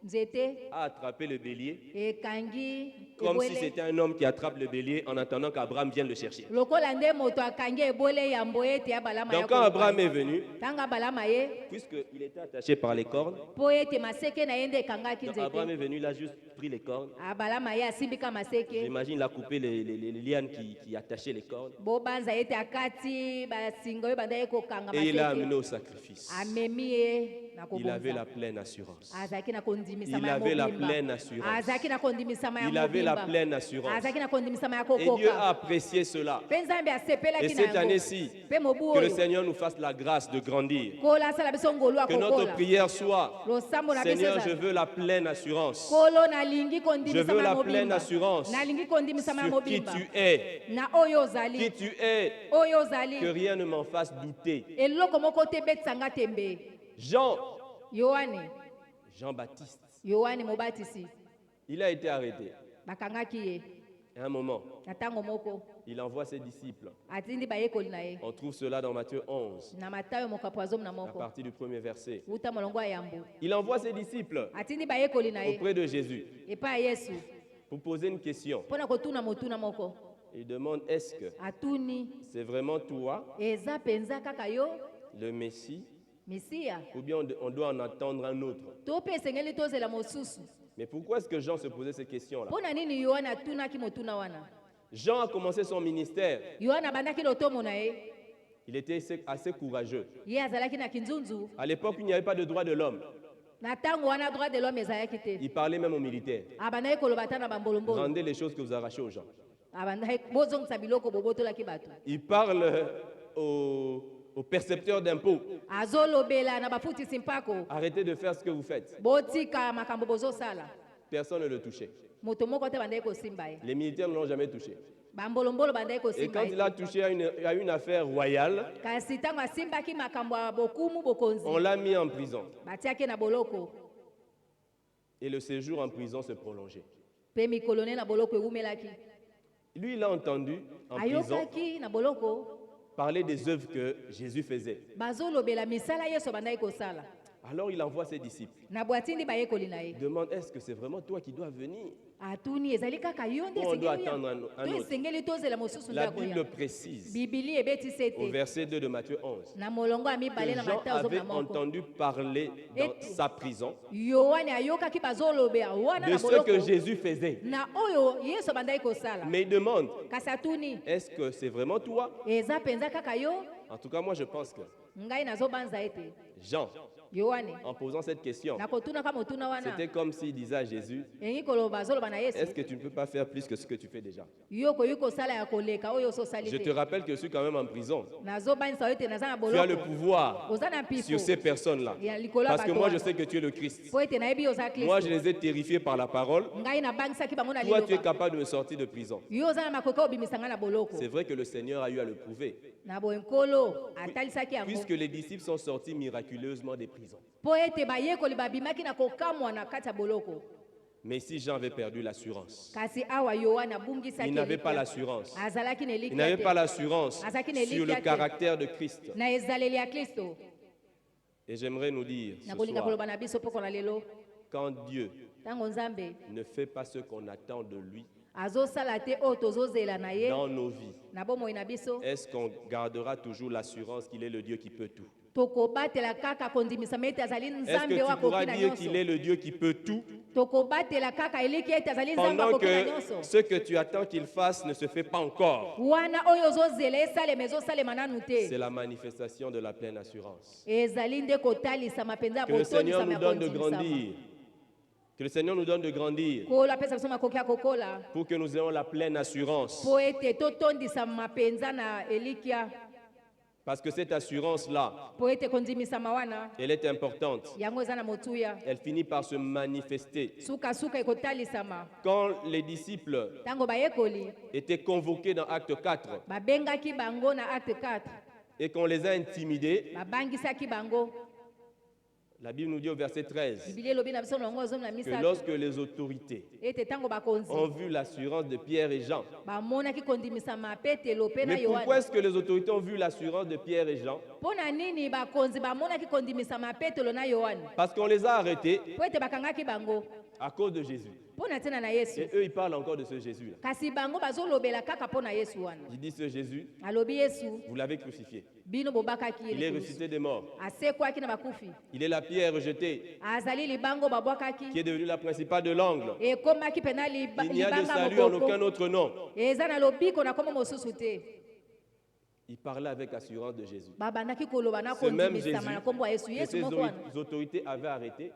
Nzete a attrapé le bélier ekangi comme si ebwele c'était un homme qui attrape le bélier en attendant qu'Abraham vienne le chercher. lokola nde moto akangi ebwele yambo ete abalama ya Donc quand Abraham est venu, tanga balama ye puisqu'il était attaché par les cornes, po ete maseke na ye nde ekangaki donc Abraham est nzete. venu, il a juste pris les cornes. abalama ye asimbika maseke J'imagine il a coupé les lianes qui attachaient les cornes. bobanza ete akati basinga oyo banda ye kokanga Et il l'a amené maseke au sacrifice. amemi ye na Il avait la kobonza pleine assurance. azalaki na kondimisama Il ya avait la mobimba pleine assurance. azalaki na kondimisama ya Il avait la mobimba pleine assurance. azalaki na kondimisama ya Et Dieu a kokoka apprécié cela. mpe nzambe Et asepelaki na cette yango année-ci, mpe mobu que le oyo Seigneur nous fasse la grâce de grandir. kola asala biso ngolu ya Que notre kokola prière soit, losambo na biso Seigneur, je ezala veux la pleine assurance. kolo nalingi Je veux kondimisama ya la pleine mobimba assurance nalingi kondimisama ya sur qui mobimba tu es. na oyo Qui ozali tu es, oyo que ozali rien ne m'en fasse douter. eloko moko te betisanga tembe Jean, Jean-Baptiste Jean-Baptiste, mobatisi il a été arrêté. bakangaki ye À un moment, na ntango moko il envoie ses disciples. atindi bayekoli na ye On trouve cela dans Matthieu 11, na matayo mokapo azomu na à moko partir du premier verset. uta molongo ya yambo Il envoie ses disciples atindi bayekoli na ye auprès de Jésus epai ya yesu pour poser une question. mpo na kotuna motuna moko Il demande, est-ce que atuni c'est vraiment toi, eza mpenza kaka yo le Messie, mesiya ou bien on doit en attendre un autre? to mpe esengeli tozela mosusu Mais pourquoi est-ce que Jean se posait ces questions-là? mpo na nini yohana atunaki motuna wana Jean a commencé son ministère. yohana abandaki lotomo na ye Il était assez courageux. ye azalaki na kinzunzu À l'époque, il n'y avait pas de droit de l'homme. na ntango wana droit de l'homme ezalaki te Il parlait même aux militaires. abandaki koloba ata na bambolombolo Rendez les choses que vous arrachez aux gens. abandaki bozongisa biloko bobotolaki bato Il parle aux percepteurs d'impôts. azolobela na bafutisi mpako Arrêtez de faire ce que vous faites. botika makambo bozosala Personne ne le touchait. moto moko te bandaki kosimba ye Les militaires ne l'ont jamais touché. bambolombolo bandaki Et kosimba quand ye il a touché à une affaire royale, kasi ntango asimbaki makambo ya bokumu bokonzi on l'a mis en prison. batiaki na boloko Et le séjour en prison se prolongeait. mpe mikolo ne na boloko ewumelaki Lui, il a entendu en prison ayokaki na boloko parler des œuvres que Jésus faisait. bazolobela misala yesu bandaki kosala Alors il envoie ses disciples. na bwatindi bayekoli na ye Il demande, est-ce que c'est vraiment toi qui dois venir? atuni ezali kaka yo nde On doit esengeli attendre ya- un to autre. esengeli tozela mosusu La nde Bible akoya précise bibili ebetisi au ete verset 2 de Matthieu 11 na molongo ya mibale que na Jean matayo zomi avait na moko entendu parler dans sa prison yohane ayokaki bazolobela wana de na ce que boloko Jésus faisait. na oyo yesu abandaki kosala Mais il demande, kasi atuni est-ce que c'est vraiment toi? eza mpenza kaka yo En tout cas, moi je pense que ngai nazobanza ete Jean, yohane en posant cette question, na kotunaka motuna wana c'était comme s'il disait à Jésus, elingi koloba azoloba na yesu est-ce que tu ne peux pas faire plus que ce que tu fais déjà? yo koyi kosala ya koleka oyo ososali Je te te rappelle que je suis quand même en prison. nazobanisa yo ete naza na Tu as le boloko pouvoir oza na mpiko sur ces personnes-là. ya likolo ya Parce que bato moi je wana sais que tu es le Christ. mpo ete nayebi yo oza Moi je kristo les ai terrifiés par la parole. ngai nabangisaki bango na Toi tu es liloba capable de me sortir de prison. yo oza na makoki obimisa ngai na boloko C'est vrai que le Seigneur a eu à le prouver. na boye nkolo atalisaki yango Puisque les disciples sont sortis miraculeusement des prisons. mpo ete bayekoli babimaki na kokamwa na kati ya boloko Mais si Jean avait perdu l'assurance, kasi awa yohane abungisaki il n'avait pas elikya. l'assurance. azalaki na Il elikya n'avait te. pas l'assurance Azalaki na sur elikya le te. caractère de Christ. na ezaleli ya kristo Et j'aimerais nous dire ce nakolinga soir, koloba na biso poko na lelo quand Dieu ntango nzambe ne fait pas ce qu'on attend de lui azosala te oyo tozozela na ye dans nos vies, na bomoi na biso est-ce qu'on gardera toujours l'assurance qu'il est le Dieu qui peut tout? tokobatela kaka kondimisama ete azali Est-ce nzambe que oyo tu pourras akoki na dire qu'il est nyonso le Dieu qui peut tout tokobatela kaka eliki ete azali nzambe pendant akoki na que nyonso ce que tu attends qu'il fasse ne se fait pas encore? wana oyo ozozela esalema ezosalema nanu C'est te la manifestation de la pleine assurance. ezali nde kotalisama mpenza ya Que le Seigneur botondisama nous ya donne de kondimisama grandir. Que le Seigneur nous donne de grandir kolo apesa biso makoki ya kokola pour que nous ayons la pleine assurance. mpo ete totondisama mpenza na elikya Parce que cette assurance-là, mpo ete kondimisama wana elle est importante. yango eza na motuya Elle finit par se manifester. sukasuka ekotalisama Quand les disciples ntango bayekoli étaient convoqués dans Acte 4 babengaki bango na acte 4 et qu'on les a intimidés, babangisaki bango la Bible nous dit au verset 13 bibili elobi na biso longo zomi na que misato lorsque les autorités ete ntango bakonzi ont vu l'assurance de Pierre et Jean, bamonaki kondimisama petelo mpe na mais pourquoi yohane est-ce que les autorités ont vu l'assurance de Pierre et Jean? mpo na nini bakonzi bamonaki kondimisama petelo na yohane Parce qu'on les a arrêtés mpo ete bakangaki bango à cause de Jésus. mpo na ntina na Yesu. Et eux, ils parlent encore de ce Jésus-là. Kasi bango bazolobela kaka mpo na Yesu wana. Il dit ce Jésus, Alobi Yesu, vous l'avez crucifié. bino bobakaki ye Il est likulusu. ressuscité des morts. Asekwaki na bakufi. Il est la pierre rejetée, Azali libango babwakaki. qui est devenue la principale de l'angle. Ekomaki pena Il n'y a de libanga salut en mokoko. aucun autre nom. Eza na lobiko na komo mosusu te. Il parlait avec assurance de Jésus. Babandaki koloba na Ce même kondimisama Jésus na kombo ya Yesu. que Yesu ses moko wana. autorités avaient arrêté,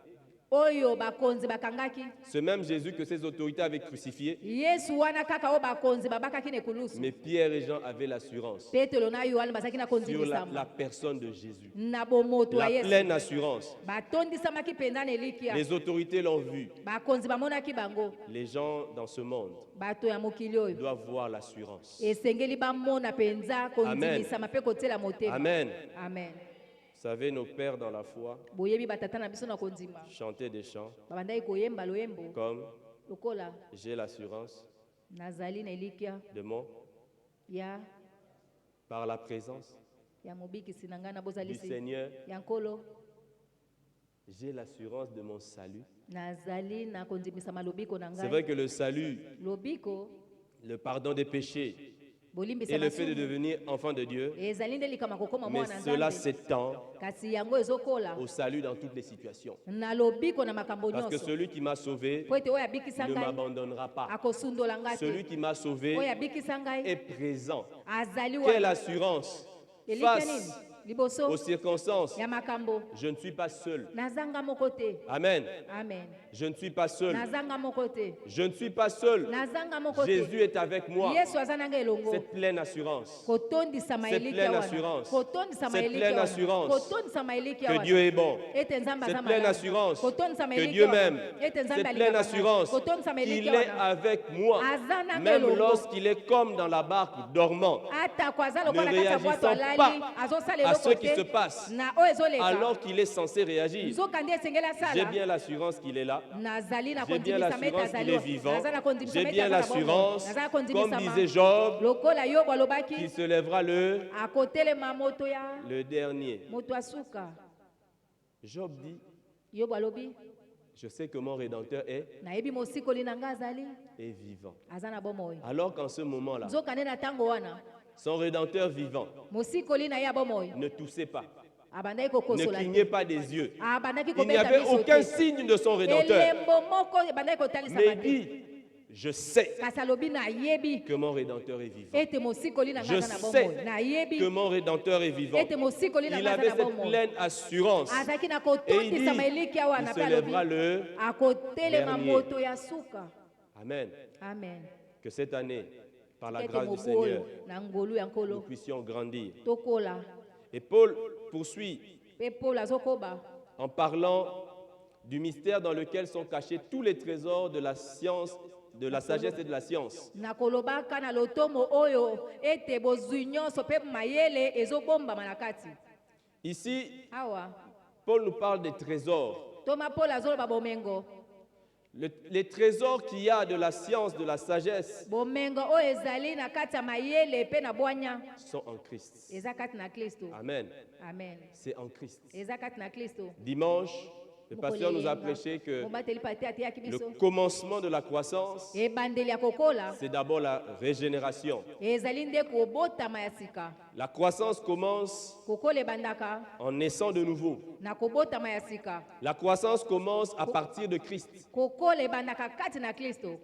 Oyo bakonzi bakangaki. ce même Jésus que ses autorités avaient crucifié, Yesu wana kaka o bakonzi babakaki na ekulusu. mais Pierre et Jean avaient l'assurance Petelo na Yohane bazaki na sur kondimisama. la personne de Jésus. Na bomoto La ya Yesu. pleine assurance. Batondisamaki penza na elikia. Les autorités l'ont vu. Bakonzi bamonaki bango. Les gens dans ce monde Bato ya mokili oyo. doivent voir l'assurance. Esengeli bamona penza kondimisama pe kotela motema. Amen. Amen. Vous savez, nos pères dans la foi Boyebi batata na biso na kondima. chantaient des chants Babandaki koyemba loyembo. comme Lokola j'ai l'assurance nazali na elikia de mon, ya par la présence ya mobikisi na ngai na du bozalisi Seigneur, ya nkolo. j'ai l'assurance de mon salut. Nazali na kondimisama lobiko na C'est vrai ngai. que le salut, Lobiko le pardon des péchés et bolimbisa le fait de masumu. devenir enfant de Dieu, Ezali nde likama kokoma mais mwana cela nzambe. s'étend Kasi yango ezokola au salut dans toutes les situations. na lobiko na makambo Parce que nyonso. celui qui m'a sauvé Po ete oyo abikisa ne ngai m'abandonnera pas. akosundola ngai Celui te. qui m'a sauvé Oyo abikisa ngai est présent. azali Quelle wana. assurance Elikia nini? face Liboso aux circonstances. ya makambo. Je ne suis pas seul. Nazanga moko te. Amen. Amen. Je ne suis pas seul. Nazanga moko te. Je ne suis pas seul. Nazanga moko te. Jésus est avec moi. Yesu aza nanga elongo. Cette pleine assurance. Kotondisama Cette elikia pleine wana. assurance. Kotondisama Cette elikia pleine wana. assurance Kotondisama elikia Que wana. Dieu est bon. Ete nzambe Cette aza pleine malamu. assurance Kotondisama que elikia Dieu wana. m'aime. Ete nzambe Cette alingaka pleine ngai. assurance Kotondisama qu'il elikia est wana. avec moi. Aza nanga Même elongo. lorsqu'il est comme dans la barque dormant. Ata kwa aza Ne lokola kati ya bwato réagissant alali. pas Azosala à ce eloko qui se te. passe Na oyo ezoleka. alors qu'il est censé réagir. Nzokandi esengeli asala. J'ai bien l'assurance qu'il est là. Nazali na J'ai bien kondimisama ete l'assurance qu'il azali. est vivant. Naza na kondimisama J'ai ete bien aza na bomoi. l'assurance, Naza na comme kondimisama. disait Job, Lokola Yobo alobaki. qu'il se lèvera Akotelema moto ya le dernier. moto asuka. Job dit, Yobo alobi. je sais que mon Rédempteur Nayebi mosikoli na nga azali. est vivant. Aza na bomoi. Alors qu'en ce moment-là, Nzokande na tango wana. son Rédempteur vivant Mosikoli na ya bomoi. ne toussait pas, Abandaki ne kokosola. clignait pas des yeux. Abandaki Il n'y kobeta avait biso aucun te. signe de son Rédempteur. Elembo moko ebandaki kotalisa Mais il bate. dit, je sais Kasi alobi na yebi. que mon Rédempteur est vivant. Ete mosikoli na Je nga aza na sais bomoi. Na yebi. que mon Rédempteur est vivant. Ete mosikoli na Il nga avait aza na cette bomoi. pleine assurance. Azaki na Et il dit, kotondisama eliki awa il na se pe alobi. lèvera le... Akotelema dernier. moto ya suka. Amen. Amen. Que cette année, par la Ete grâce du mobu Seigneur, oyo na ngolu ya nous nkolo. puissions grandir. Tokola. Et Paul poursuit Pe Paul azokoba. en parlant du mystère dans lequel sont cachés tous les trésors de la science, de la sagesse et de la science. Na kolobaka na lotomo oyo ete bozwi nyonso pe mayele ezobombama na kati. Ici, Awa. Paul nous parle des trésors. Toma Paul azoloba bomengo. Les trésors qu'il y a de la science, de la sagesse, Bomengo oyo ezali na kati ya mayele pe na bwanya. sont en Christ. Eza kati na Kristo. Amen. Amen. C'est en Christ. Eza kati na Kristo. Dimanche, le pasteur nous a prêché que Mobateli pate ateyaki le biso. commencement de la croissance, Ebandeli ya kokola. c'est d'abord la régénération. Ezali nde kobotama ya sika. La croissance commence Kokola ebandaka en naissant de nouveau. na kobotama ya sika. La croissance commence à partir de Christ. Kokola ebandaka kati na Kristo.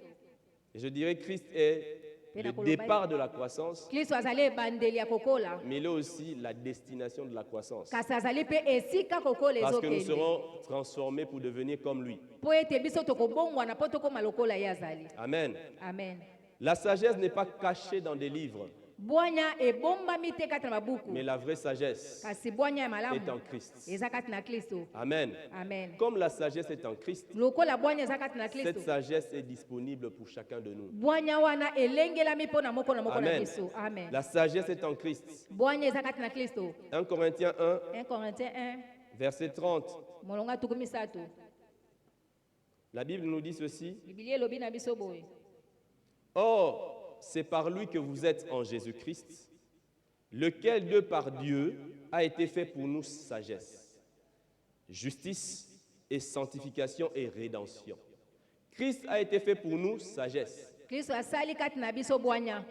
Et je dirais que Christ est le départ de la croissance, Kristo azali ebandeli ya kokola. mais il est aussi la destination de la croissance. Kasi azali pe esika kokola Parce que nous ezokende. serons transformés pour devenir comme lui. Po ete biso tokobongwana po tokoma lokola ye azali. Amen. Amen. La sagesse n'est pas cachée dans des livres, Bwanya ebombami te kati na babuku. mais la vraie sagesse Kasi bwanya ya est en malamu Christ. eza kati na Kristo. Amen. Amen. Comme la sagesse est en Christ, Lokola bwanya eza kati na cette Kristo. sagesse est disponible pour chacun de nous. Bwanya wana elengelami mpo na moko na Amen. biso. Amen. La sagesse est en Christ. Bwanya eza kati na Kristo. 1 Corinthiens 1, 1 Corinthiens 1 verset 30. molongo tuku misato. La Bible nous dit ceci. Biblia elobi na biso boye. Or, c'est par lui que vous êtes en Jésus-Christ, lequel de par Dieu a été fait pour nous sagesse, justice et sanctification et rédemption, Christ a été fait pour nous sagesse. Kristo asali kati na biso bwanya.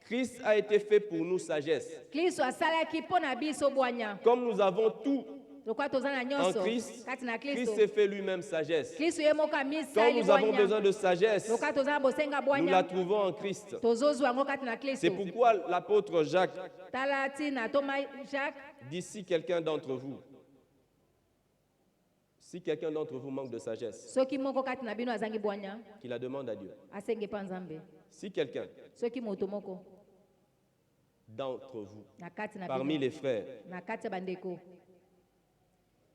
Christ a été fait pour nous sagesse. Kristo asalaki mpo na biso bwanya. Comme nous avons tout Lokwa toza na en nyonso Christ, kati na Christ Kristo. s'est fait lui-même sagesse. Kristo ye moko Quand amisali nous avons besoin bwanya. de sagesse, Lokwa toza na bosenga nous la bwanya. trouvons en Christ. Tozozwa yango kati na C'est Kristo. pourquoi l'apôtre Jacques Tala tina Thomas Jacques. dit si quelqu'un d'entre vous, manque de sagesse, Soki moko kati na bino azangi bwanya, qu'il la demande à Dieu. asenge pa Nzambe. Si quelqu'un Soki moto moko d'entre vous, na kati na parmi bino, les frères, na kati ya bandeko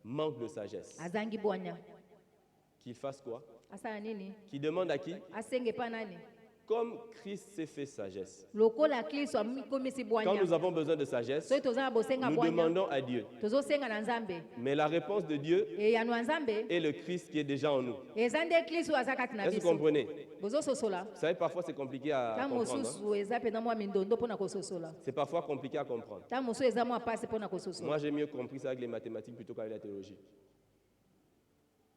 manque de sagesse, azangi bwanya, qu'il fasse quoi? asala nini? Qu'il demande à qui? Asenge pa nani? Comme Christ s'est fait sagesse. Lokola Kristo amikomisi Quand bwanya. nous avons besoin de sagesse, Soki toza na bosenga nous bwanya, demandons à Dieu. tozosenga na Nzambe. Mais la réponse de Dieu Eyano ya Nzambe est le Christ qui est déjà en nous. eza nde Kristo aza kati na Est-ce que vous biso. comprenez? Bozososola. Vous savez, parfois c'est compliqué à Ntango comprendre. Hein? mosusu eza mpenza mwa mindondo mpo na kososola. C'est parfois compliqué à comprendre. Ntango mosusu eza mwa pasi mpo na kososola. Moi, j'ai mieux compris ça avec les mathématiques plutôt qu'avec la théologie.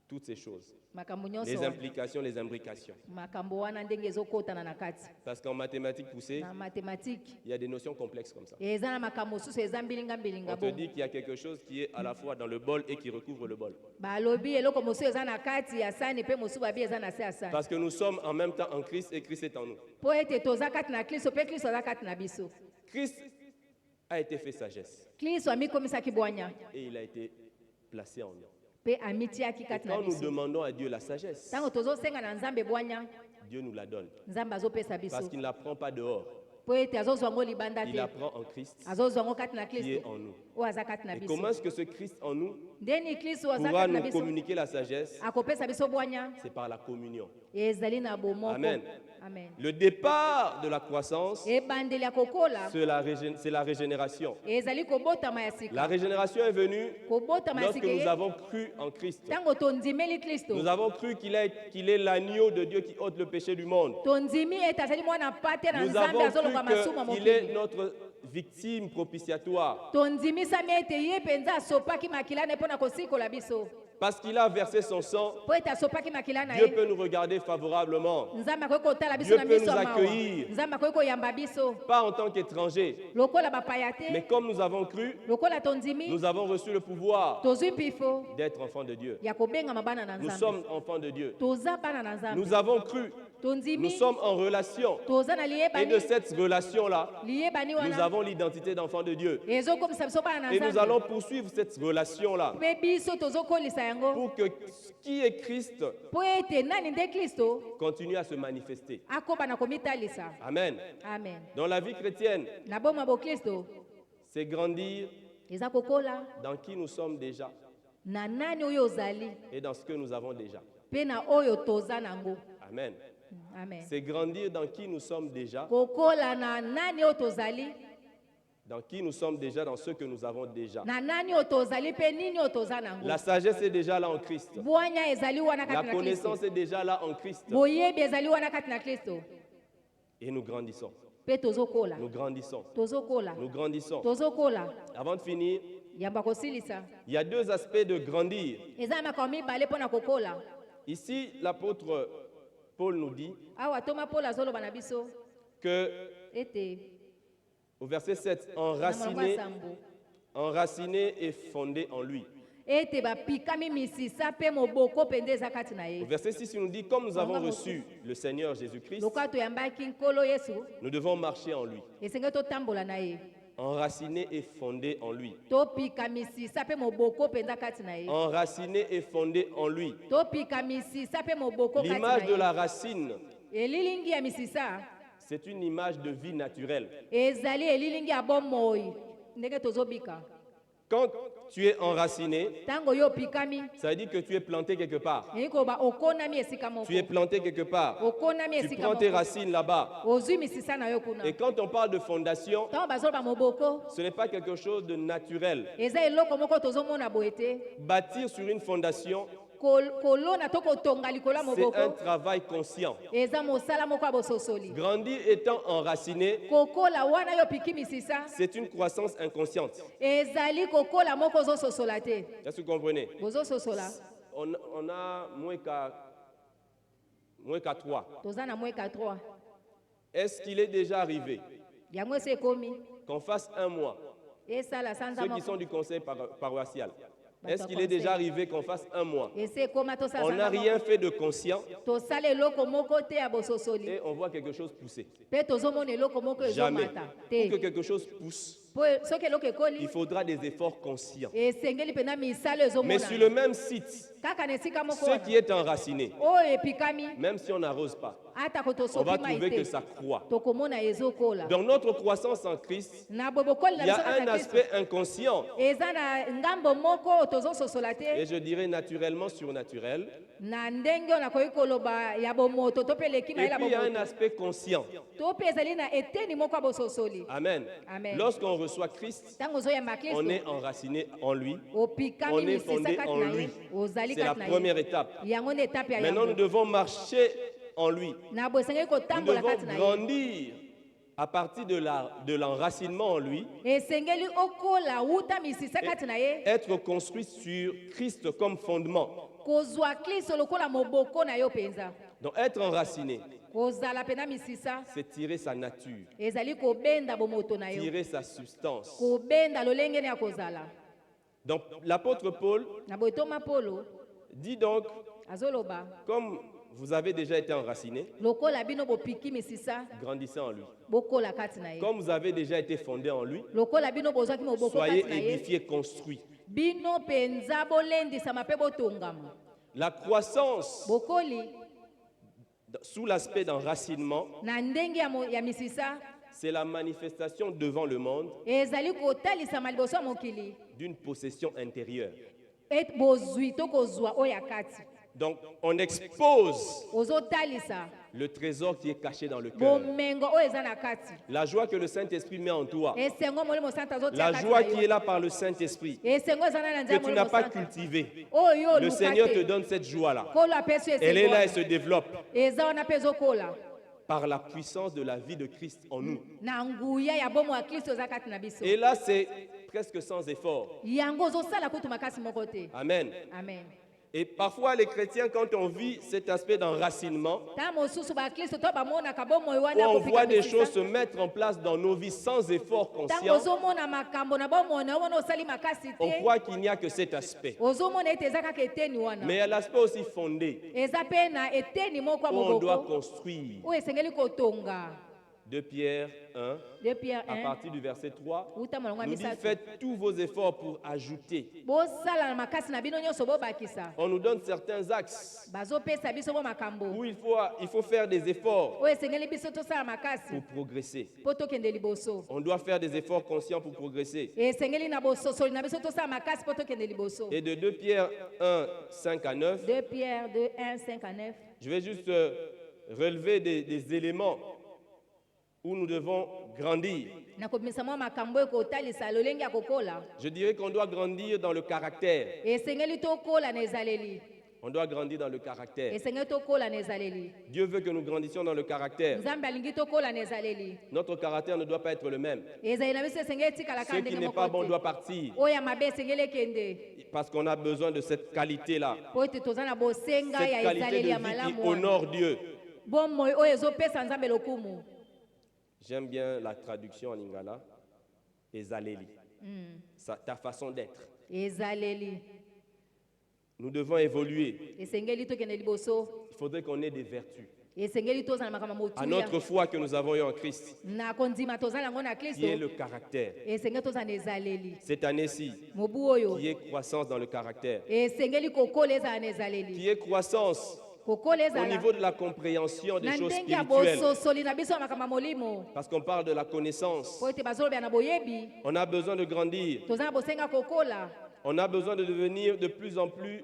Toutes ces choses. Makambo Les nyonso wana. implications, les imbrications. Makambo wana ndenge ezokotana na kati. Parce qu'en mathématiques poussées, Na mathématique il y a des notions complexes comme ça. eza na makambo mosusu eza mbilinga mbilinga On te bo. dit qu'il y a quelque chose qui est à la fois dans le bol et qui recouvre le bol. Balobi eloko mosusu eza na kati ya sani mpe mosusu babi eza na se ya sani. Parce que nous sommes en même temps en Christ et Christ est en nous. Po ete toza kati na Kristo mpe Kristo aza kati na biso. Christ a été fait sagesse Kristo amikomisaki bwanya et il a été placé en nous. mpe amitiaki Et kati na quand nous biso. demandons à Dieu la sagesse, Ntango tozosenga na Nzambe bwanya, Dieu nous la donne. Nzambe azopesa biso. Parce qu'il ne la prend pas dehors. Po ete azozwa yango libanda Il la te. prend en Christ Azozwa yango kati na qui est Kristo en nous. oyo aza kati na Et biso. comment est-ce que ce Christ en nous Ndeni Kristo aza pourra kati na nous biso communiquer la sagesse? akopesa biso bwanya C'est par la communion. ezali na bomoko. Amen. Amen. Le départ de la croissance, Ebandeli ya kokola c'est la régénération. ezali kobotama ya La sika. régénération est venue Kobotama ya lorsque sika nous ye avons cru en Christ. ntango tondimeli Kristo. Nous avons cru qu'il est l'agneau de Dieu qui ôte le péché du monde. Tondimi ete azali mwana pate na Nous Nzambe avons azoloba masumu ya cru qu'il est mokili. notre victime propitiatoire. Tondimisami ete ye mpenza asopaki makila na ye mpo na kosikola biso. Parce qu'il a versé son sang, Po ete asopaki makila na Dieu ye peut nous regarder favorablement. Nzambe akoki kotala biso Dieu na peut miso nous ya mawa. accueillir. Nzambe akoki koyamba biso Pas en tant qu'étrangers, lokola bapaya mais te comme nous avons cru, lokola tondimi nous avons reçu le pouvoir tozwi mpifo d'être enfants de Dieu. ya kobengama bana na Nous Nzambe. sommes enfants de Dieu. Toza bana na Nzambe. Nous avons cru. Nous Tondimi sommes en relation. toza na Et de liyebani cette relation-là, liyebani nous wana avons l'identité d'enfants de Dieu. ezokomisa biso bana na Et nous Nzambe. allons poursuivre cette relation-là Mpe biso tozokolisa yango pour que qui est Christ po ete nani nde Kristo continue à se manifester. akoba na komitalisa. Amen. Amen. Dans la vie chrétienne, Na boma bo Kristo c'est grandir eza kokola dans qui nous sommes déjà na nani oyo ozali et dans ce que nous avons déjà. mpe na oyo toza nango. Amen. Amen. C'est grandir dans qui nous sommes déjà, Kokola na nani oyo tozali dans qui nous sommes déjà, dans ce que nous avons déjà. na nani oyo tozali mpe nini oyo toza nango. La sagesse est déjà là en Christ. Bwanya ezali wana La kati na Kristo. connaissance est déjà là en Christ. Boyebi ezali wana kati na Kristo. Et nous grandissons. Mpe tozokola. Nous grandissons. Tozokola. Nous grandissons. Tozokola. Avant de finir, Yamba kosilisa. il y a deux aspects de grandir. Eza makambo mibale mpo na kokola. Ici, l'apôtre Paul nous dit Awa toma Paul azoloba na biso que, ete au verset 7, na molongo enraciné, ya Sambo enraciné et fondé en lui. ete bapikami misisa mpe moboko mpe nde eza kati na Au ye. verset 6, il nous dit, comme nous avons reçu le Seigneur Jésus-Christ, Lokola toyambaki nkolo Yesu nous devons marcher en lui, esengeli totambola na ye. enraciné et fondé en lui. Topika misisa mpe moboko mpenza kati na ye. Enraciné et fondé en lui. Topika misisa mpe moboko kati na L'image de ye. la racine, Elilingi ya misisa c'est une image de vie naturelle. ezali elilingi ya bomoi ndenge tozobika. Quand tu es enraciné, Ntango yo opikami ça veut dire que tu es planté quelque part. elingi koloba okonami esika moko. Tu es planté quelque part. Okonami Tu esika prends tes moko. racines là-bas. Ozwi misisa na yo kuna. Et quand on parle de fondation, Ntango bazoloba moboko ce n'est pas quelque chose de naturel. eza eloko moko tozomona boye te. Bâtir sur une fondation, Kolona to kotonga likolo ya c'est un moboko travail conscient. eza mosala moko ya bososoli. Grandir étant enraciné, Kokola wana yo opiki misisa c'est une croissance inconsciente. ezali kokola moko ozososola te. Est-ce que vous comprenez? Bozososola On a moins qu'à moins qu'à 3. toza na mweka 3 Est-ce qu'il est déjà arrivé yango esi ekomi qu'on fasse un mois? esala sanza Ceux qui sont moko du conseil paroissial. Bah, Est-ce ça qu'il est conseil. déjà arrivé qu'on fasse un mois? esi ekoma tosala On n'a sanza rien moko fait de conscient tosala eloko moko te ya bososoli et on voit quelque chose pousser. mpe tozomona eloko moko Jamais. ezomata Pour que te quelque chose pousse, po soki eloko il ekoli faudra des efforts conscients. esengeli mpena misala Mais sur le ezomona même site, kaka na esika moko ce wana qui est enraciné, oyo epikami même si on n'arrose pas, atako on tosopi va mai trouver que te ça croît. tokomona ezokola Dans notre croissance en Christ, na boye bokoli il na y biso a un kaka kristo aspect inconscient eza na ngambo moko tozososola et te je dirais naturellement surnaturel. na ndenge oyo nakoki koloba ya bomoto to mpe leki Et mayela puis il y a un bomoto aspect conscient. to mpe ezali na eteni moko ya bososoli Amen. Amen. Lorsqu'on reçoit Christ, ntango ozoyamba on kristo est enraciné en lui. opikami On est misisa fondé kati en na ye lui. ozali C'est la kati na première ye étape. yango nde etape ya Maintenant, nous yango devons marcher en lui. na boye esengeli Nous kotambola devons kati na ye grandir à partir de l'enracinement en lui, esengeli okola wuta misisa kati na ye être construit sur Christ comme fondement. kozwa kristo lokola moboko na yo mpenza Donc être enraciné, kozala mpena misisa c'est tirer sa nature, ezali kobenda bomoto na yo tirer sa substance. kobenda lolenge ne ya kozala Donc l'apôtre Paul na boye toma polo dit donc, azoloba comme vous avez déjà été enraciné, lokola bino bopiki misisa grandissez en lui. bokola kati na ye Comme vous avez déjà été fondé en lui, lokola bino bozwaki moboko soyez kati na ye édifiés, construits. bino mpenza bolendisama mpe botongama La croissance bokoli sous l'aspect d'enracinement, na ndenge ya misisa c'est la manifestation devant le monde ezali kotalisama liboso ya mokili d'une possession intérieure. bozwi to kozwa oyo ya kati Donc, on expose ozotalisa le trésor qui est caché dans le cœur. bomengo oyo eza na kati La joie que le Saint-Esprit met en toi. esengo molimo santa azotia La kati joie na qui yo est là par le Saint-Esprit, esengo eza na na que nzela tu molimo n'as pas santa cultivée. oyo Le oluka Seigneur te te donne cette joie-là. kolo apesi yo Elle est esengo là et wana. se développe eza wana mpe ezokola par la puissance de la vie de Christ en nous. na nguya ya bomo ya kristo eza kati na biso Et là, c'est presque sans effort. yango ozosala kutu makasi moko te Amen. amen Et parfois, les chrétiens, quand on vit cet aspect d'enracinement, ntango mosusu bakristo to bamonaka bomoi où wana on voit kopika des choses se misisa mettre en place dans nos vies sans effort ntango conscient, ozomona makambo na bomoi na wana osali makasi on te croit qu'il n'y a que cet aspect. ozomona ete eza kaka eteni Mais wana il y a l'aspect aussi fondé, eza mpe na eteni moko ya où on doit moboko construire. oyo esengeli kotonga 2 Pierre 1, 2 Pierre à 1 partir du verset 3, uta molongo ya nous dit misato faites tous vos efforts pour ajouter. bosala na makasi na bino nyonso bobakisa On nous donne certains axes bazopesa biso bo makambo où il faut faire des efforts oyo esengeli biso tosala makasi pour progresser. mpo tokende liboso On doit faire des efforts conscients pour progresser. esengeli na bososoli na biso tosala makasi mpo tokende liboso Et de 2 Pierre 1, 5 à 9, 2 Pierre 2 1 5 à 9 je vais juste relever des éléments où nous devons grandir. nakobimisa mwa makambo oyo kotalisa lolenge ya kokola Je dirais qu'on doit grandir dans le caractère. esengeli tokola na ezaleli On doit grandir dans le caractère. esengeli tokola na ezaleli Dieu veut que nous grandissions dans le caractère. nzambe alingi tokola na ezaleli Notre caractère ne doit pas être le même. ezali na biso esengeli etikala Ce kaka qui ndenge n'est pas bon moko doit te partir oyo ya mabe esengeli ekende parce qu'on a besoin de cette qualité-là. mpo ete toza na bosenga Cette ya qualité de ezaleli ya vie qui malamu wana honore Dieu. bomoi oyo ezopesa nzambe lokumu J'aime bien la traduction en lingala. Ezaleli. Ta façon d'être. ezaleli Nous devons évoluer. esengeli tokende liboso Il faudrait qu'on ait des vertus. esengeli tozala na makambo À motuya notre foi que nous avons eue en Christ, na kondima tozala yango na qui est kristo le caractère. esengeli tozala na ezaleli Cette année-ci, mobu oyo qui est croissance dans le caractère. esengeli kokola ezala na ezaleli Qui est croissance kokola au ezala niveau de la compréhension des na choses ndenge ya spirituelles. bososoli na biso ya makambo ya molimo Parce qu'on parle de la connaissance. po ete bazolobela na boyebi On a besoin de grandir. toza na bosenga kokola On a besoin de devenir de plus en plus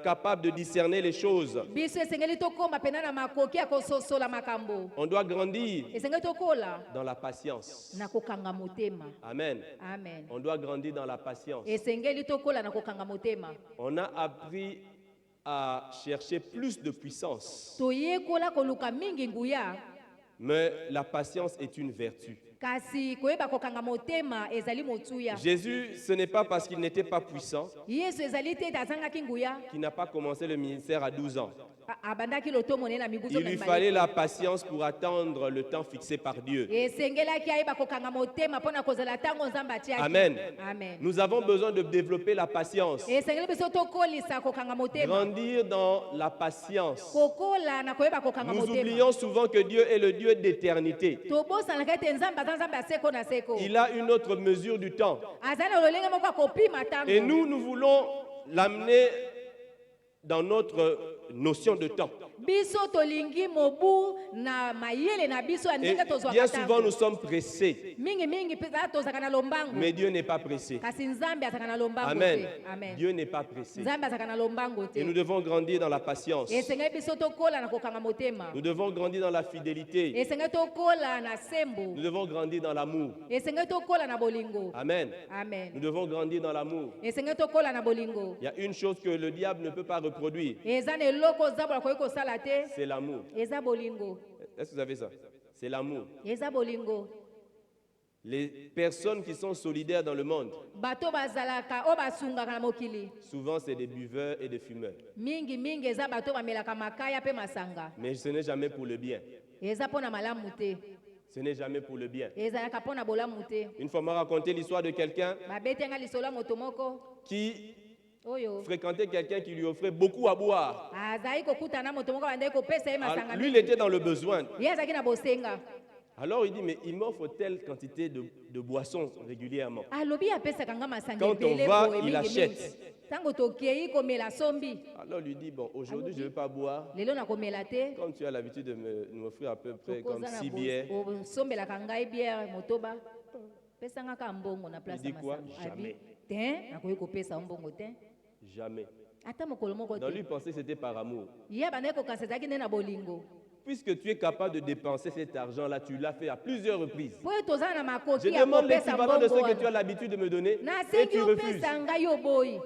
capable de discerner les choses. biso esengeli tokóma mpena na makoki ya kososola makambo On doit grandir esengeli tokola dans la patience. na kokanga motema Amen. amen On doit grandir dans la patience. esengeli tokola na kokanga motema On a appris à chercher plus de puissance. toyekola koluka mingi nguya Mais la patience est une vertu. kasi koyeba kokanga motema ezali motuya Jésus, ce n'est pas parce qu'il n'était pas puissant yesu ezali te ete azangaki nguya qu'il n'a pas commencé le ministère à 12 ans. abandaki lotomo ne na miguso Il lui fallait la patience pour attendre le temps fixé par Dieu. esengelaki ayeba kokanga motema mpona kozela ntango nzambe atiaki. Amen. Amen. Nous avons besoin de développer la patience. esengeli biso tokolisa kokanga motema Grandir dans la patience. kokola na koyeba kokanga Nous motema. oublions souvent que Dieu est le Dieu d'éternité. tobosanaka ete nzambe aza nzambe ya seko na seko. Il a une autre mesure du temps. aza na lolenge moko ya kopima ntango. Et nous voulons l'amener dans notre notion de temps. biso tolingi mobu na mayele na biso ya Et ndenge tozwaka bien souvent, ntango. nous sommes pressés. mingi mpenza tozalaka na lombango. Mais Dieu n'est pas pressé. kasi nzambe azalaka na lombango Amen. te. Amen. Dieu n'est pas pressé. nzambe azalaka na lombango Et nous te. devons grandir dans la patience. esengeli biso tokola na kokanga motema. Nous devons grandir dans la fidélité. esengeli tokola na sembo. Nous devons grandir dans l'amour. esengeli tokola na bolingo. Amen. Amen. Nous devons grandir dans l'amour. esengeli tokola na bolingo. Il y a une chose que le diable ne peut pas reproduire. eza na eloko nzambe akoki kosala te. C'est l'amour. eza bolingo. Est-ce que vous avez ça? C'est l'amour. eza bolingo. Les personnes qui sont solidaires dans le monde, bato bazalaka oyo basungaka na mokili. souvent c'est des buveurs et des fumeurs. mingi eza bato bamelaka makaya mpe masanga. Mais ce n'est jamais pour le bien. eza mpo na malamu te. Ce n'est jamais pour le bien. ezalaka mpo na bolamu te. Une fois, on m'a raconté l'histoire de quelqu'un babetenga lisolo ya moto moko qui oyo fréquentait quelqu'un qui lui offrait beaucoup à boire. azalaki kokutana na moto moko bandaki kopesa ye masanga Alors, lui, il mingi. était dans le besoin. ye azalaki na bosenga. Alors il dit, mais il m'offre telle quantité de boissons régulièrement. alobi apesaka nga masanga Quand on ebele va, boye il mingi achète. ntango tokei komela sombi. Alors lui dit, bon, aujourd'hui je ne vais pas boire. lelo nakomela te. Comme tu as l'habitude de m'offrir à peu près comme tokoza 6 na bières. osombelaka ngai biere motoba. pesanga ka mbongo na place Il ya dit quoi? masanga. Jamais. te nakoki kopesa yo mbongo te. Jamais. ata mokolo moko Donc lui te. pensait que c'était par amour. ye bandaki kokanisa ezalaki nde na bolingo. Puisque tu es capable de dépenser cet argent-là, tu l'as fait à plusieurs reprises. po ete tozala na Je makoki ya demande kopesa l'équivalent de ce mbongo que tu as wana. l'habitude de me donner et nasengi tu refuses. opesa ngai yo boyi.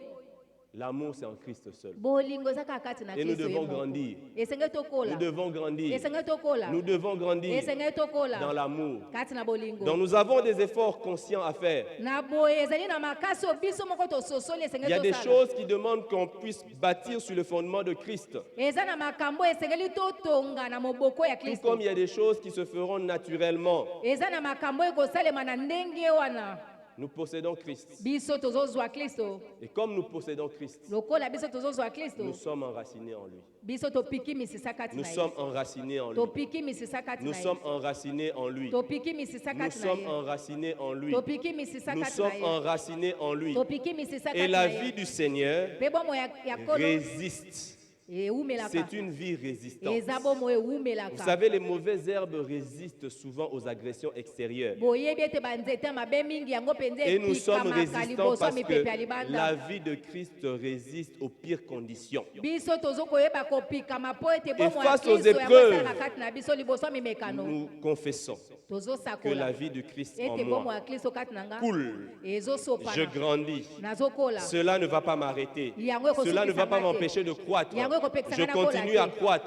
L'amour, c'est en Christ seul. bolingo eza kaka kati na Et nous Kristo ye devons moko. grandir. esengeli tokola. Nous devons grandir. esengeli tokola. Nous devons grandir esengeli tokola. dans l'amour. kati na bolingo. Donc nous avons des efforts conscients à faire. na boye ezali na makasi oyo biso moko tososoli Il y esengeli a des tosala. choses qui demandent qu'on puisse bâtir sur le fondement de Christ. eza na makambo esengeli totonga na moboko ya Tout Kristo. comme il y a des choses qui se feront naturellement. eza na makambo ekosalema na ndenge wana. Nous possédons Christ. biso tozozwa Kristo. Et comme nous possédons Christ, lokola biso tozozwa Kristo. nous sommes enracinés en lui. biso topiki misisa kati Nous na ye. sommes enracinés en lui. topiki misisa kati Nous na ye. sommes enracinés en lui. topiki misisa Nous kati na sommes ye. enracinés en lui. topiki misisa Nous kati na sommes ye. enracinés en lui. topiki misisa Et kati la na ye. vie du Seigneur mpe bomo ya kolo résiste. eumelaka. C'est une vie résistante. eza bomo eumelaka. Vous savez, les mauvaises herbes résistent souvent aux agressions extérieures. boyebi ete banzete mabe mingi yango mpenza Et nous sommes epikamaka résistants liboso ya parce mipepe ya que libanda. la vie de Christ résiste aux pires conditions. biso tozokoyeba kopikama po ete bomo ya face aux Kristo yango épreuves, esalaka kati na biso liboso ya mimekano. Nous confessons que la tozosakola vie de Christ en ete bomo moi ya Kristo kati na nga coule. Je ezosopana. grandis. nazokola. Cela ne va pas m'arrêter. Cela ne va pas m'empêcher de croître. Je continue à croître.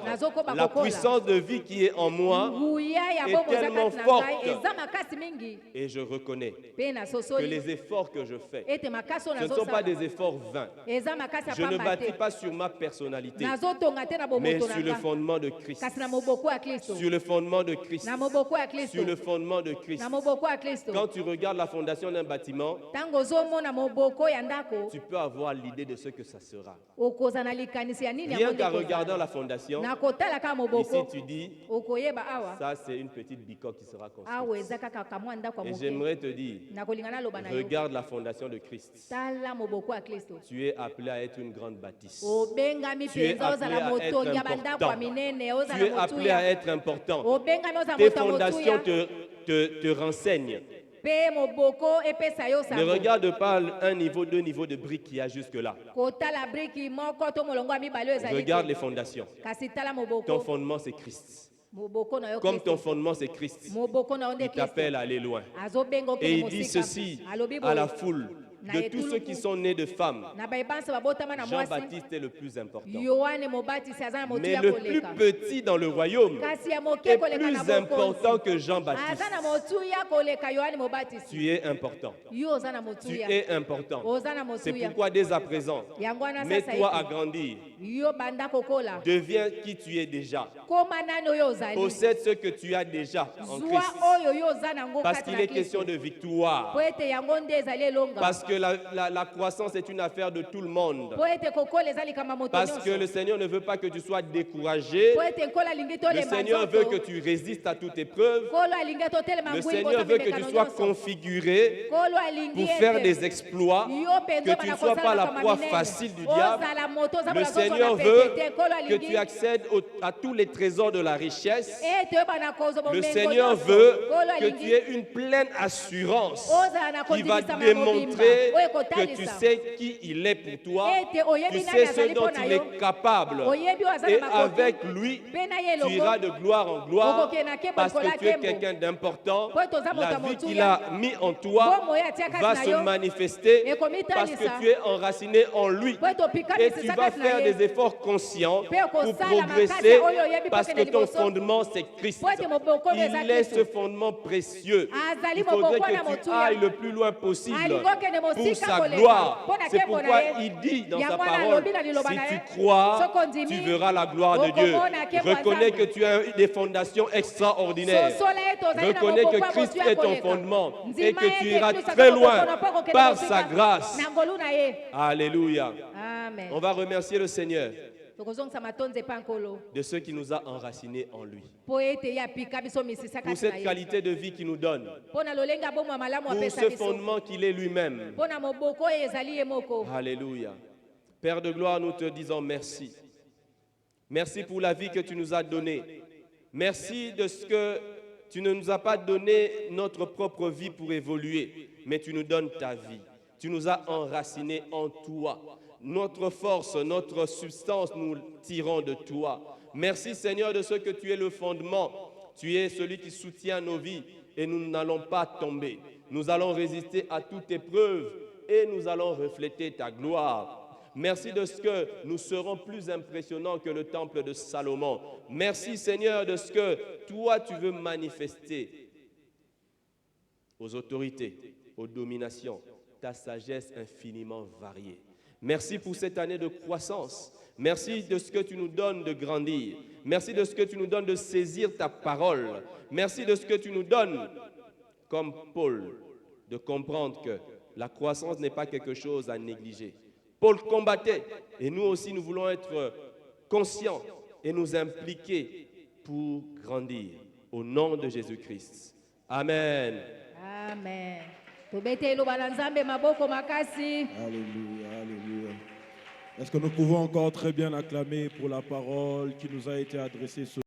La puissance de vie qui est en moi nguya ya est bomo eza tellement kati na forte. ngai eza makasi mingi. et je reconnais mpe que nasosoli les efforts que je fais, ete makasi oyo ce ne sont pas nazosala des efforts vains. eza makasi ya Je ne pamba bâtis te. pas sur ma personnalité, nazotonga te na mais bomoto sur le na nga fondement de Christ. kasi na moboko ya Kristo. Sur le fondement de Christ. na moboko ya Kristo. Sur le fondement de Christ. na moboko ya Kristo. Quand tu regardes la fondation d'un bâtiment, ntango ozomona moboko ya ndako tu peux avoir l'idée de ce que ça sera. okoza na likanisi ya nini Rien yango nde qu'en ekozala. regardant la fondation, na kotala kaka ici moboko tu dis, okoyeba awa ça c'est une petite bicoque qui sera awa construite. eza kaka kamwa ndako ya Et moke. j'aimerais te dire, nakolinga naloba na yo regarde la fondation de Christ. tala moboko ya Kristo. Tu es appelé à être une grande bâtisse. obengami Tu es mpenza appelé ozala à être motongi ya bandako ya important. minene Tu ozala es appelé à motuya. être important. obengami ozala Tes moto ya fondations motuya te renseignent. mpe moboko epesa yo Ne sango. regarde pas un niveau, deux niveaux de briques qu'il y a jusque-là. kotala briki moko to molongo ya mibale oyo ezali Regarde te. les fondations. kasi tala Ton moboko fondement, c'est Christ. moboko na yo Comme ton Kristo. fondement, c'est Christ, moboko na yo nde il Kristo. t'appelle à aller loin. azobenga Et okende il dit mosika. ceci alobi à la boye foule. de tous ceux qui sont nés de femmes, na bayebanso babotama na mwasi Jean-Baptiste est le plus important. Yohane mobatisi aza na motu Mais ya le plus koleka petit dans le royaume kasi ya moke est koleka na plus important bokonzi que Jean-Baptiste. aza na motu ya koleka Yohane mobatisi Tu es important. yo oza na motu Tu ya es important. oza na C'est motu ya pourquoi dès à présent, yango wana sasa mets-toi à hivi grandir. yo banda kokola Deviens qui tu es déjà. koma nani oyo ozali Possède ce que tu as déjà en zwa Christ. oyo yo oza nango Parce kati qu'il na est question Kristo de victoire. po ete yango nde ezali elonga Parce que la croissance est une affaire de tout le monde. po ete kokola ezali kama moto Parce que nyonso le Seigneur ne veut pas que tu sois découragé. po ete nkolo alingi Le tolemba Seigneur veut que nzoto tu résistes à toute épreuve. nkolo alingi totelema Le ngwi Seigneur veut que tu sois configuré nkolo alingi pour faire des exploits, que tu ne sois pas la proie facile du diable. Le Seigneur veut que tu accèdes à tous les trésors de la richesse. Le Seigneur veut que tu aies une pleine assurance qui va démontrer que tu sais qui il est pour toi, tu sais ce dont il est capable. Et avec lui, tu iras de gloire en gloire parce que tu es quelqu'un d'important. La vie qu'il a mis en toi va se manifester parce que tu es enraciné en lui. Et tu vas faire des efforts conscients pour progresser parce que ton fondement c'est Christ. Il est ce fondement précieux. Il faudrait que tu ailles le plus loin possible pour sa gloire. C'est pourquoi il dit dans sa parole, si tu crois, tu verras la gloire de Dieu. Reconnais que tu as des fondations extraordinaires. Reconnais que Christ est ton fondement et que tu iras très loin par sa grâce. Alléluia. Amen. On va remercier le Seigneur tokozongisa matonze epa nkolo de ce qui nous a enracinés en lui. po ete ye apika biso misisa Pour kati na cette ye qualité de vie qu'il nous donne. mpo na lolenge ya bomoi malamu Pour apesa ce biso fondement qu'il est lui-même. mpo na moboko oyo ezali ye moko Alléluia. Père de gloire, nous te disons merci. Merci pour la vie que tu nous as donnée. Merci de ce que tu ne nous as pas donné notre propre vie pour évoluer, mais tu nous donnes ta vie. Tu nous as enracinés en toi. Notre force, notre substance, nous tirons de toi. Merci Seigneur de ce que tu es le fondement. Tu es celui qui soutient nos vies et nous n'allons pas tomber. Nous allons résister à toute épreuve et nous allons refléter ta gloire. Merci de ce que nous serons plus impressionnants que le temple de Salomon. Merci Seigneur de ce que toi tu veux manifester aux autorités, aux dominations, ta sagesse infiniment variée. Merci pour cette année de croissance. Merci de ce que tu nous donnes de grandir. Merci de ce que tu nous donnes de saisir ta parole. Merci de ce que tu nous donnes, comme Paul, de comprendre que la croissance n'est pas quelque chose à négliger. Paul combattait et nous aussi nous voulons être conscients et nous impliquer pour grandir. Au nom de Jésus-Christ. Amen. amen tobete eloba na nzambe maboko makasi Alléluia, alléluia. Est-ce que nous pouvons encore très bien acclamer pour la parole qui nous a été adressée ce